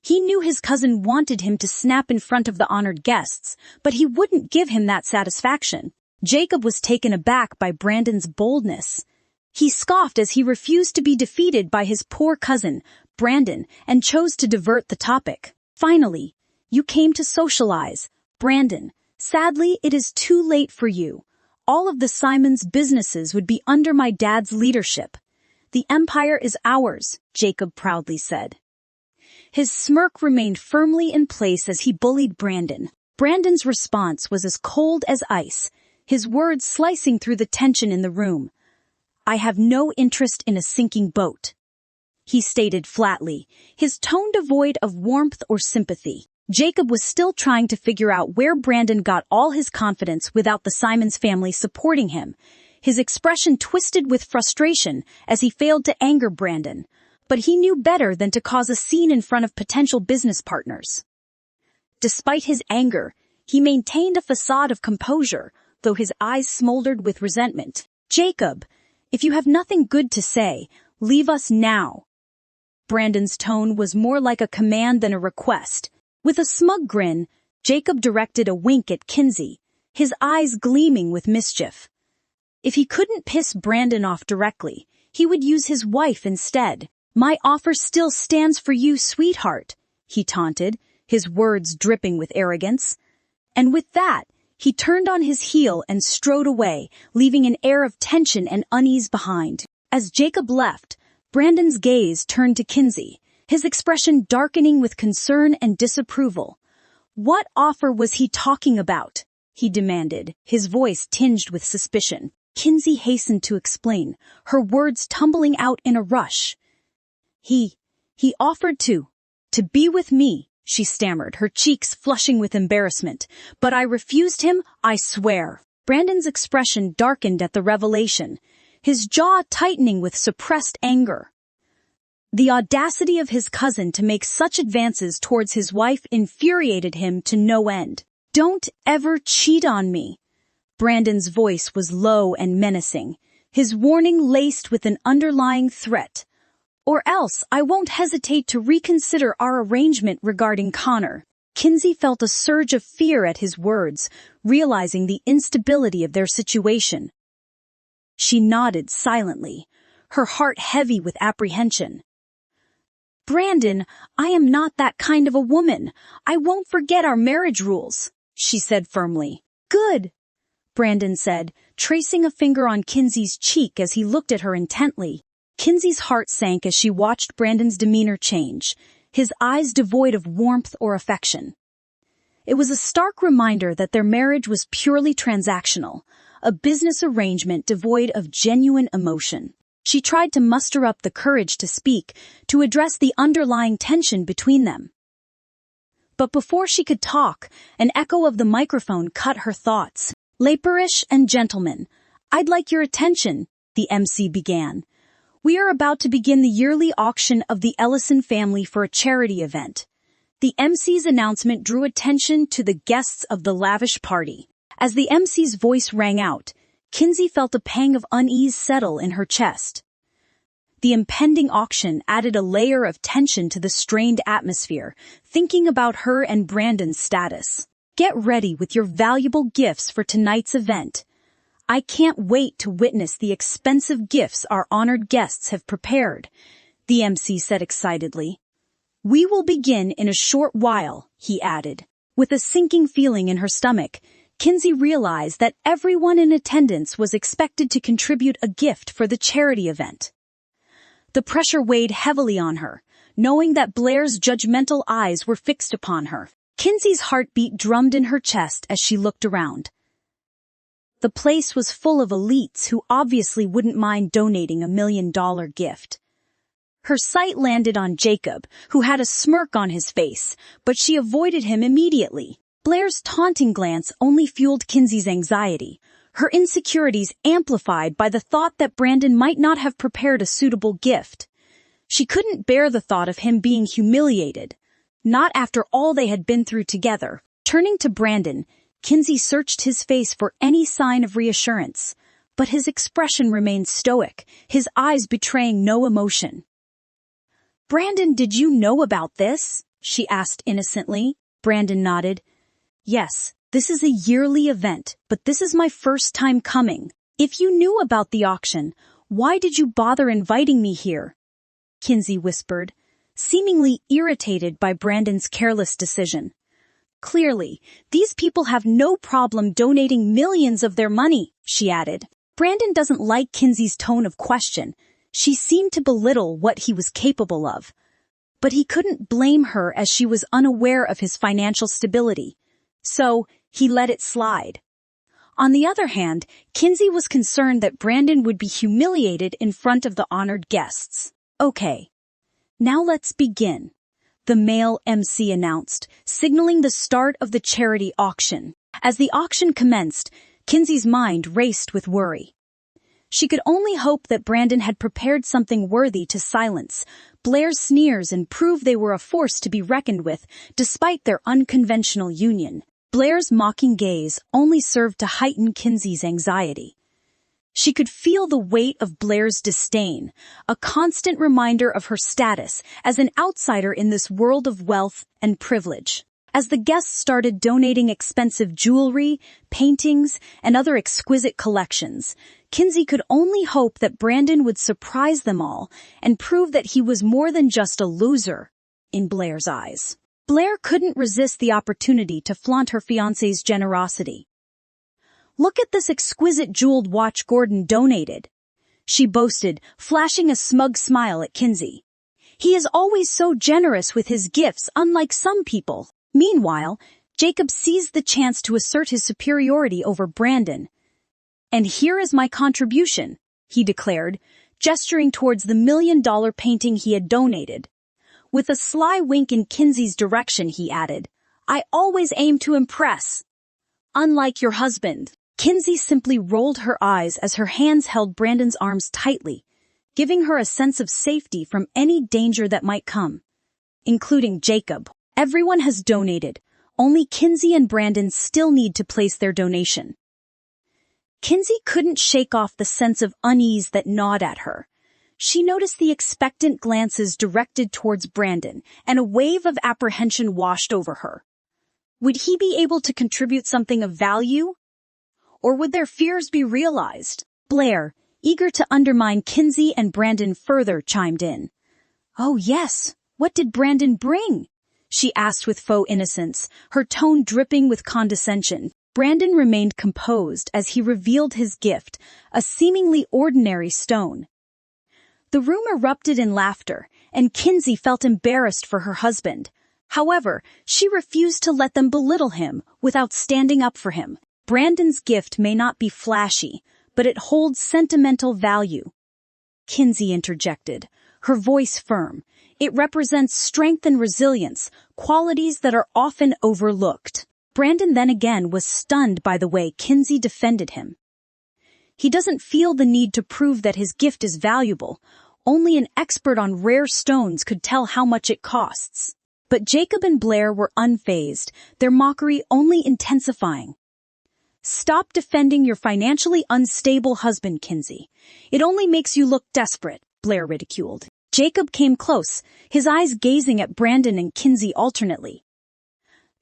He knew his cousin wanted him to snap in front of the honored guests, but he wouldn't give him that satisfaction. Jacob was taken aback by Brandon's boldness. He scoffed as he refused to be defeated by his poor cousin, Brandon, and chose to divert the topic. Finally, you came to socialize. Brandon, sadly, it is too late for you. All of the Simons businesses would be under my dad's leadership. The empire is ours, Jacob proudly said. His smirk remained firmly in place as he bullied Brandon. Brandon's response was as cold as ice, his words slicing through the tension in the room. "I have no interest in a sinking boat," he stated flatly, his tone devoid of warmth or sympathy. Jacob was still trying to figure out where Brandon got all his confidence without the Simons family supporting him. His expression twisted with frustration as he failed to anger Brandon, but he knew better than to cause a scene in front of potential business partners. Despite his anger, he maintained a facade of composure, though his eyes smoldered with resentment. "Jacob, if you have nothing good to say, leave us now." Brandon's tone was more like a command than a request. With a smug grin, Jacob directed a wink at Kinsey, his eyes gleaming with mischief. If he couldn't piss Brandon off directly, he would use his wife instead. "My offer still stands for you, sweetheart," he taunted, his words dripping with arrogance. And with that, he turned on his heel and strode away, leaving an air of tension and unease behind. As Jacob left, Brandon's gaze turned to Kinsey, his expression darkening with concern and disapproval. "What offer was he talking about?" he demanded, his voice tinged with suspicion. Kinsey hastened to explain, her words tumbling out in a rush. He offered to be with me," she stammered, her cheeks flushing with embarrassment. "But I refused him, I swear." Brandon's expression darkened at the revelation, his jaw tightening with suppressed anger. The audacity of his cousin to make such advances towards his wife infuriated him to no end. "Don't ever cheat on me." Brandon's voice was low and menacing, his warning laced with an underlying threat. "Or else I won't hesitate to reconsider our arrangement regarding Connor." Kinsey felt a surge of fear at his words, realizing the instability of their situation. She nodded silently, her heart heavy with apprehension. "Brandon, I am not that kind of a woman. I won't forget our marriage rules," she said firmly. "Good," Brandon said, tracing a finger on Kinsey's cheek as he looked at her intently. Kinsey's heart sank as she watched Brandon's demeanor change, his eyes devoid of warmth or affection. It was a stark reminder that their marriage was purely transactional, a business arrangement devoid of genuine emotion. She tried to muster up the courage to speak, to address the underlying tension between them. But before she could talk, an echo of the microphone cut her thoughts. "Leperish and gentlemen, I'd like your attention," the MC began. "We are about to begin the yearly auction of the Ellison family for a charity event." The MC's announcement drew attention to the guests of the lavish party. As the MC's voice rang out, Kinsey felt a pang of unease settle in her chest. The impending auction added a layer of tension to the strained atmosphere, thinking about her and Brandon's status. "Get ready with your valuable gifts for tonight's event. I can't wait to witness the expensive gifts our honored guests have prepared," the MC said excitedly. "We will begin in a short while," he added. With a sinking feeling in her stomach, Kinsey realized that everyone in attendance was expected to contribute a gift for the charity event. The pressure weighed heavily on her, knowing that Blair's judgmental eyes were fixed upon her. Kinsey's heartbeat drummed in her chest as she looked around. The place was full of elites who obviously wouldn't mind donating $1 million gift. Her sight landed on Jacob, who had a smirk on his face, but she avoided him immediately. Blair's taunting glance only fueled Kinsey's anxiety, her insecurities amplified by the thought that Brandon might not have prepared a suitable gift. She couldn't bear the thought of him being humiliated, not after all they had been through together. Turning to Brandon, Kinsey searched his face for any sign of reassurance, but his expression remained stoic, his eyes betraying no emotion. "Brandon, did you know about this?" she asked innocently. Brandon nodded. "Yes, this is a yearly event, but this is my first time coming. If you knew about the auction, why did you bother inviting me here?" Kinsey whispered, seemingly irritated by Brandon's careless decision. "Clearly, these people have no problem donating millions of their money," she added. Brandon doesn't like Kinsey's tone of question. She seemed to belittle what he was capable of. But he couldn't blame her as she was unaware of his financial stability. So, he let it slide. On the other hand, Kinsey was concerned that Brandon would be humiliated in front of the honored guests. Okay. Now let's begin, the male MC announced, signaling the start of the charity auction. As the auction commenced, Kinsey's mind raced with worry. She could only hope that Brandon had prepared something worthy to silence Blair's sneers and prove they were a force to be reckoned with, despite their unconventional union. Blair's mocking gaze only served to heighten Kinsey's anxiety. She could feel the weight of Blair's disdain, a constant reminder of her status as an outsider in this world of wealth and privilege. As the guests started donating expensive jewelry, paintings, and other exquisite collections, Kinsey could only hope that Brandon would surprise them all and prove that he was more than just a loser in Blair's eyes. Blair couldn't resist the opportunity to flaunt her fiancé's generosity. "Look at this exquisite jeweled watch Gordon donated," she boasted, flashing a smug smile at Kinsey. "He is always so generous with his gifts, unlike some people." Meanwhile, Jacob seized the chance to assert his superiority over Brandon. "And here is my contribution," he declared, gesturing towards the $1 million painting he had donated. With a sly wink in Kinsey's direction, he added, "I always aim to impress. Unlike your husband." Kinsey simply rolled her eyes as her hands held Brandon's arms tightly, giving her a sense of safety from any danger that might come, including Jacob. Everyone has donated. Only Kinsey and Brandon still need to place their donation. Kinsey couldn't shake off the sense of unease that gnawed at her. She noticed the expectant glances directed towards Brandon, and a wave of apprehension washed over her. Would he be able to contribute something of value? Or would their fears be realized? Blair, eager to undermine Kinsey and Brandon further, chimed in. "Oh yes, what did Brandon bring?" she asked with faux innocence, her tone dripping with condescension. Brandon remained composed as he revealed his gift, a seemingly ordinary stone. The room erupted in laughter, and Kinsey felt embarrassed for her husband. However, she refused to let them belittle him without standing up for him. Brandon's gift may not be flashy, but it holds sentimental value. Kinsey interjected, her voice firm. It represents strength and resilience, qualities that are often overlooked. Brandon then again was stunned by the way Kinsey defended him. He doesn't feel the need to prove that his gift is valuable. Only an expert on rare stones could tell how much it costs. But Jacob and Blair were unfazed, their mockery only intensifying. "Stop defending your financially unstable husband, Kinsey. It only makes you look desperate," Blair ridiculed. Jacob came close, his eyes gazing at Brandon and Kinsey alternately.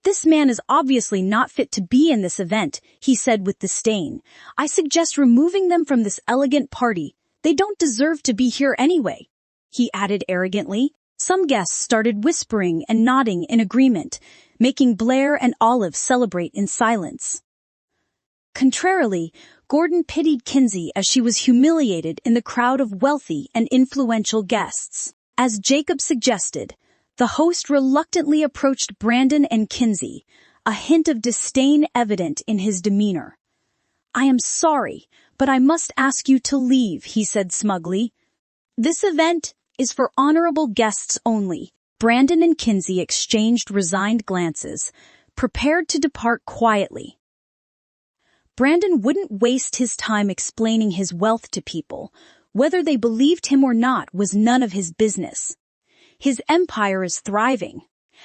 "This man is obviously not fit to be in this event," he said with disdain. "I suggest removing them from this elegant party. They don't deserve to be here anyway," he added arrogantly. Some guests started whispering and nodding in agreement, making Blair and Olive celebrate in silence. Contrarily, Gordon pitied Kinsey as she was humiliated in the crowd of wealthy and influential guests. As Jacob suggested, the host reluctantly approached Brandon and Kinsey, a hint of disdain evident in his demeanor. "I am sorry, but I must ask you to leave," he said smugly. "This event is for honorable guests only." Brandon and Kinsey exchanged resigned glances, prepared to depart quietly. Brandon wouldn't waste his time explaining his wealth to people. Whether they believed him or not was none of his business. His empire is thriving,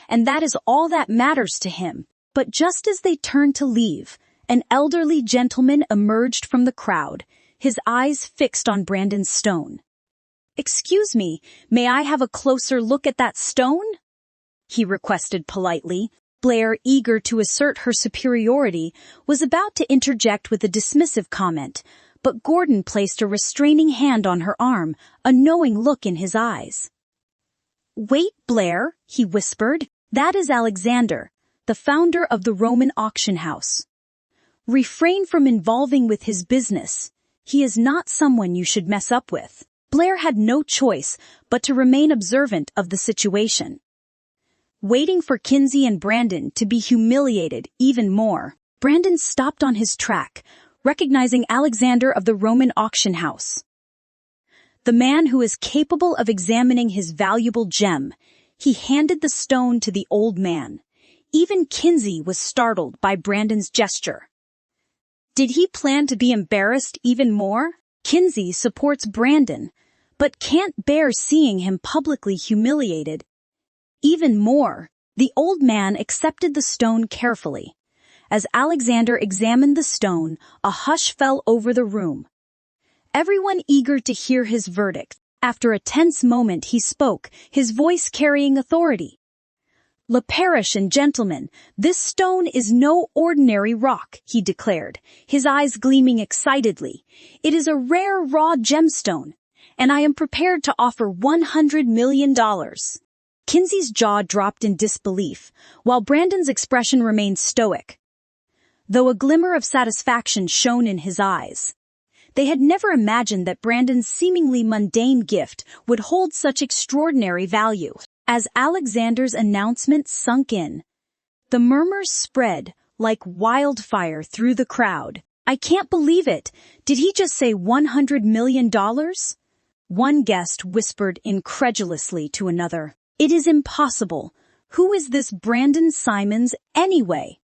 and that is all that matters to him. But just as they turned to leave, an elderly gentleman emerged from the crowd, his eyes fixed on Brandon's stone. "Excuse me, may I have a closer look at that stone?" he requested politely. Blair, eager to assert her superiority, was about to interject with a dismissive comment, but Gordon placed a restraining hand on her arm, a knowing look in his eyes. "Wait, Blair," he whispered. "That is Alexander, the founder of the Roman auction house. Refrain from involving with his business. He is not someone you should mess up with." Blair had no choice but to remain observant of the situation. waiting for Kinsey and Brandon to be humiliated even more. Brandon stopped on his track, recognizing Alexander of the Roman auction house. The man who is capable of examining his valuable gem. He handed the stone to the old man. Even Kinsey was startled by Brandon's gesture. Did he plan to be embarrassed even more? Kinsey supports Brandon, but can't bear seeing him publicly humiliated. Even more, the old man accepted the stone carefully. As Alexander examined the stone, a hush fell over the room. Everyone eager to hear his verdict. After a tense moment he spoke, his voice carrying authority. "Le parish and gentlemen, this stone is no ordinary rock," he declared, his eyes gleaming excitedly. "It is a rare raw gemstone, and I am prepared to offer $100 million. Kinsey's jaw dropped in disbelief, while Brandon's expression remained stoic, though a glimmer of satisfaction shone in his eyes. They had never imagined that Brandon's seemingly mundane gift would hold such extraordinary value. As Alexander's announcement sunk in, the murmurs spread like wildfire through the crowd. "I can't believe it. Did he just say $100 million? One guest whispered incredulously to another. "It is impossible. Who is this Brandon Simons anyway?"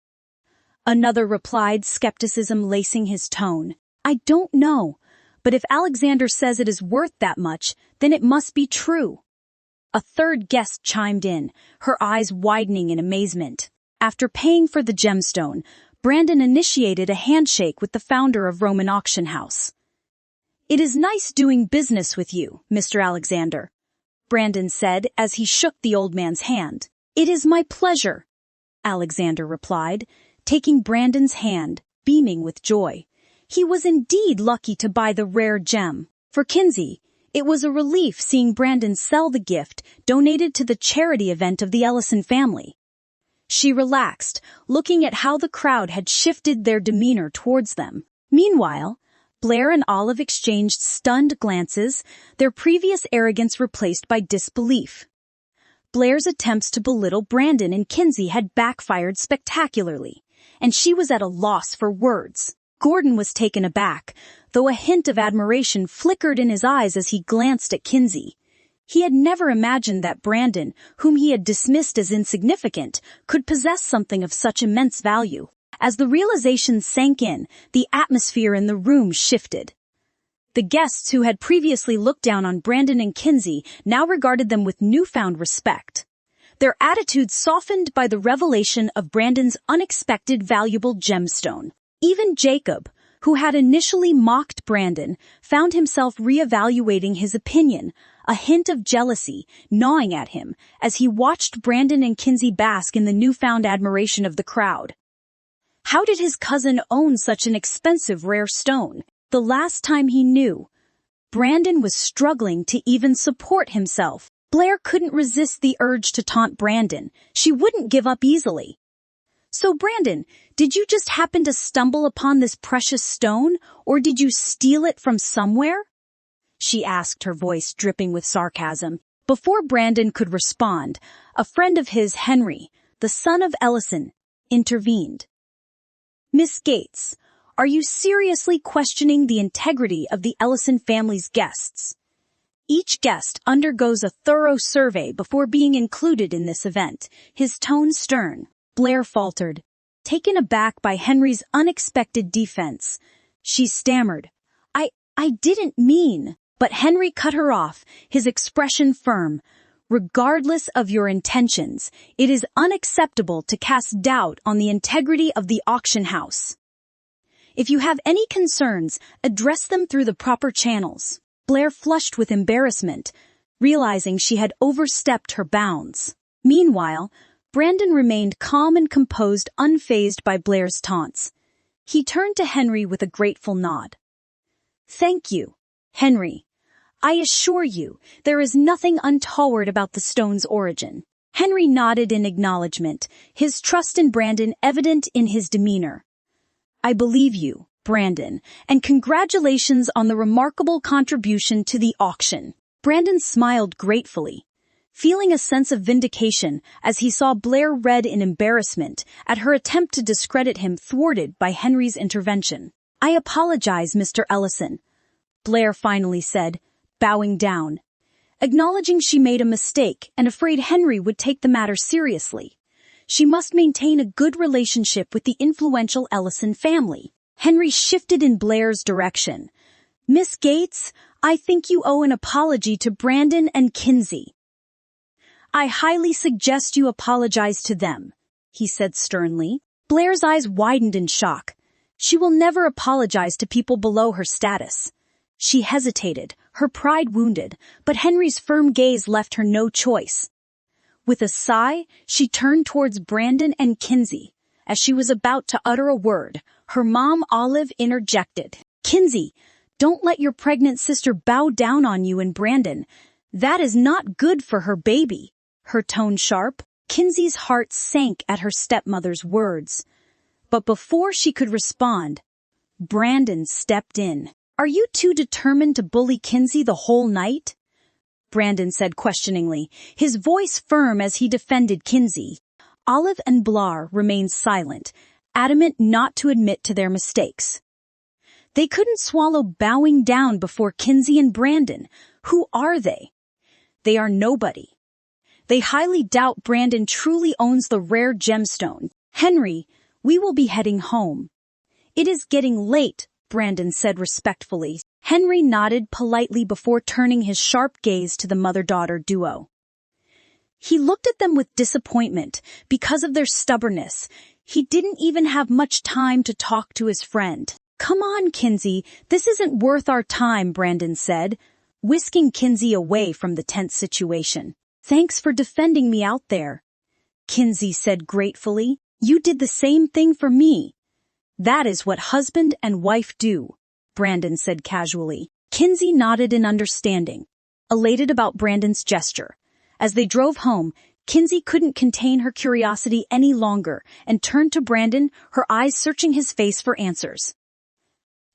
Another replied, skepticism lacing his tone. "I don't know, but if Alexander says it is worth that much, then it must be true." A third guest chimed in, her eyes widening in amazement. After paying for the gemstone, Brandon initiated a handshake with the founder of Roman Auction House. "It is nice doing business with you, Mr. Alexander," Brandon said as he shook the old man's hand. "It is my pleasure," Alexander replied, taking Brandon's hand, beaming with joy. He was indeed lucky to buy the rare gem. For Kinsey, it was a relief seeing Brandon sell the gift donated to the charity event of the Ellison family. She relaxed, looking at how the crowd had shifted their demeanor towards them. Meanwhile, Blair and Olive exchanged stunned glances, their previous arrogance replaced by disbelief. Blair's attempts to belittle Brandon and Kinsey had backfired spectacularly, and she was at a loss for words. Gordon was taken aback, though a hint of admiration flickered in his eyes as he glanced at Kinsey. He had never imagined that Brandon, whom he had dismissed as insignificant, could possess something of such immense value. As the realization sank in, the atmosphere in the room shifted. The guests who had previously looked down on Brandon and Kinsey now regarded them with newfound respect. Their attitudes softened by the revelation of Brandon's unexpected valuable gemstone. Even Jacob, who had initially mocked Brandon, found himself reevaluating his opinion, a hint of jealousy gnawing at him as he watched Brandon and Kinsey bask in the newfound admiration of the crowd. How did his cousin own such an expensive rare stone? The last time he knew, Brandon was struggling to even support himself. Blair couldn't resist the urge to taunt Brandon. She wouldn't give up easily. "So Brandon, did you just happen to stumble upon this precious stone, or did you steal it from somewhere?" she asked, her voice dripping with sarcasm. Before Brandon could respond, a friend of his, Henry, the son of Ellison, intervened. "Miss Gates, are you seriously questioning the integrity of the Ellison family's guests? Each guest undergoes a thorough survey before being included in this event," his tone stern. Blair faltered, taken aback by Henry's unexpected defense. She stammered, I didn't mean," but Henry cut her off, his expression firm. "Regardless of your intentions, it is unacceptable to cast doubt on the integrity of the auction house. If you have any concerns, address them through the proper channels." Blair flushed with embarrassment, realizing she had overstepped her bounds. Meanwhile, Brandon remained calm and composed, unfazed by Blair's taunts. He turned to Henry with a grateful nod. "Thank you, Henry. I assure you, there is nothing untoward about the stone's origin." Henry nodded in acknowledgement, his trust in Brandon evident in his demeanor. "I believe you, Brandon, and congratulations on the remarkable contribution to the auction." Brandon smiled gratefully. feeling a sense of vindication as he saw Blair red in embarrassment at her attempt to discredit him thwarted by Henry's intervention. "I apologize, Mr. Ellison," Blair finally said, bowing down, acknowledging she made a mistake and afraid Henry would take the matter seriously. She must maintain a good relationship with the influential Ellison family. Henry shifted in Blair's direction. "Miss Gates, I think you owe an apology to Brandon and Kinsey." "I highly suggest you apologize to them," he said sternly. Blair's eyes widened in shock. She will never apologize to people below her status. She hesitated, her pride wounded, but Henry's firm gaze left her no choice. With a sigh, she turned towards Brandon and Kinsey. As she was about to utter a word, her mom Olive interjected. "Kinsey, don't let your pregnant sister bow down on you and Brandon. That is not good for her baby." Her tone sharp, Kinsey's heart sank at her stepmother's words. But before she could respond, Brandon stepped in. "Are you two determined to bully Kinsey the whole night?" Brandon said questioningly, his voice firm as he defended Kinsey. Olive and Blair remained silent, adamant not to admit to their mistakes. They couldn't swallow bowing down before Kinsey and Brandon. Who are they? They are nobody. They highly doubt Brandon truly owns the rare gemstone. "Henry, we will be heading home." "It is getting late," Brandon said respectfully. Henry nodded politely before turning his sharp gaze to the mother-daughter duo. He looked at them with disappointment because of their stubbornness. He didn't even have much time to talk to his friend. "Come on, Kinsey, this isn't worth our time," Brandon said, whisking Kinsey away from the tense situation. "Thanks for defending me out there," Kinsey said gratefully. "You did the same thing for me." "That is what husband and wife do," Brandon said casually. Kinsey nodded in understanding, elated about Brandon's gesture. As they drove home, Kinsey couldn't contain her curiosity any longer and turned to Brandon, her eyes searching his face for answers.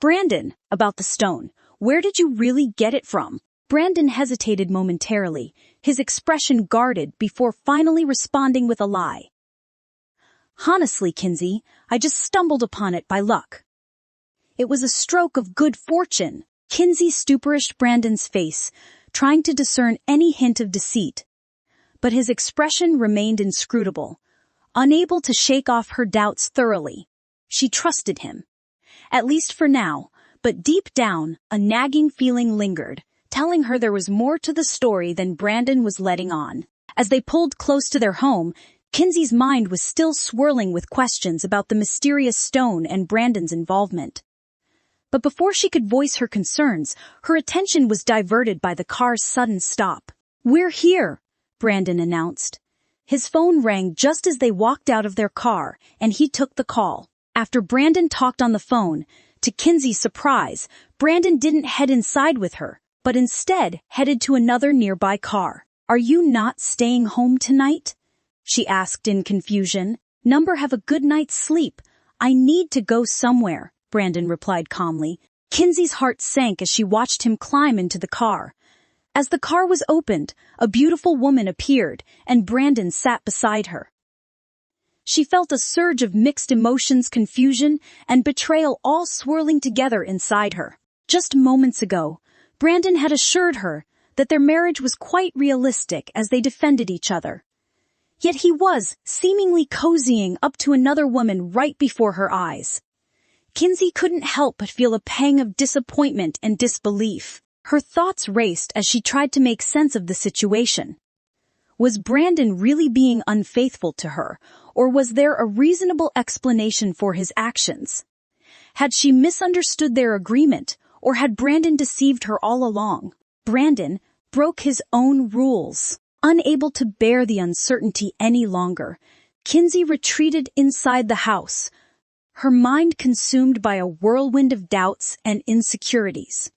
"Brandon, about the stone, where did you really get it from?" Brandon hesitated momentarily, his expression guarded before finally responding with a lie. "Honestly, Kinsey, I just stumbled upon it by luck." "It was a stroke of good fortune." Kinsey stuperished Brandon's face, trying to discern any hint of deceit. But his expression remained inscrutable, unable to shake off her doubts thoroughly. She trusted him. At least for now, but deep down, a nagging feeling lingered, telling her there was more to the story than Brandon was letting on. As they pulled close to their home, Kinsey's mind was still swirling with questions about the mysterious stone and Brandon's involvement. But before she could voice her concerns, her attention was diverted by the car's sudden stop. "We're here," Brandon announced. His phone rang just as they walked out of their car, and he took the call. After Brandon talked on the phone, to Kinsey's surprise, Brandon didn't head inside with her, but instead headed to another nearby car. "Are you not staying home tonight?" she asked in confusion. "Number have a good night's sleep. I need to go somewhere," Brandon replied calmly. Kinsey's heart sank as she watched him climb into the car. As the car was opened, a beautiful woman appeared, and Brandon sat beside her. She felt a surge of mixed emotions, confusion, and betrayal all swirling together inside her. Just moments ago, Brandon had assured her that their marriage was quite realistic as they defended each other. Yet he was seemingly cozying up to another woman right before her eyes. Kinsey couldn't help but feel a pang of disappointment and disbelief. Her thoughts raced as she tried to make sense of the situation. Was Brandon really being unfaithful to her, or was there a reasonable explanation for his actions? Had she misunderstood their agreement, or had Brandon deceived her all along? Brandon broke his own rules. Unable to bear the uncertainty any longer, Kinsey retreated inside the house, her mind consumed by a whirlwind of doubts and insecurities.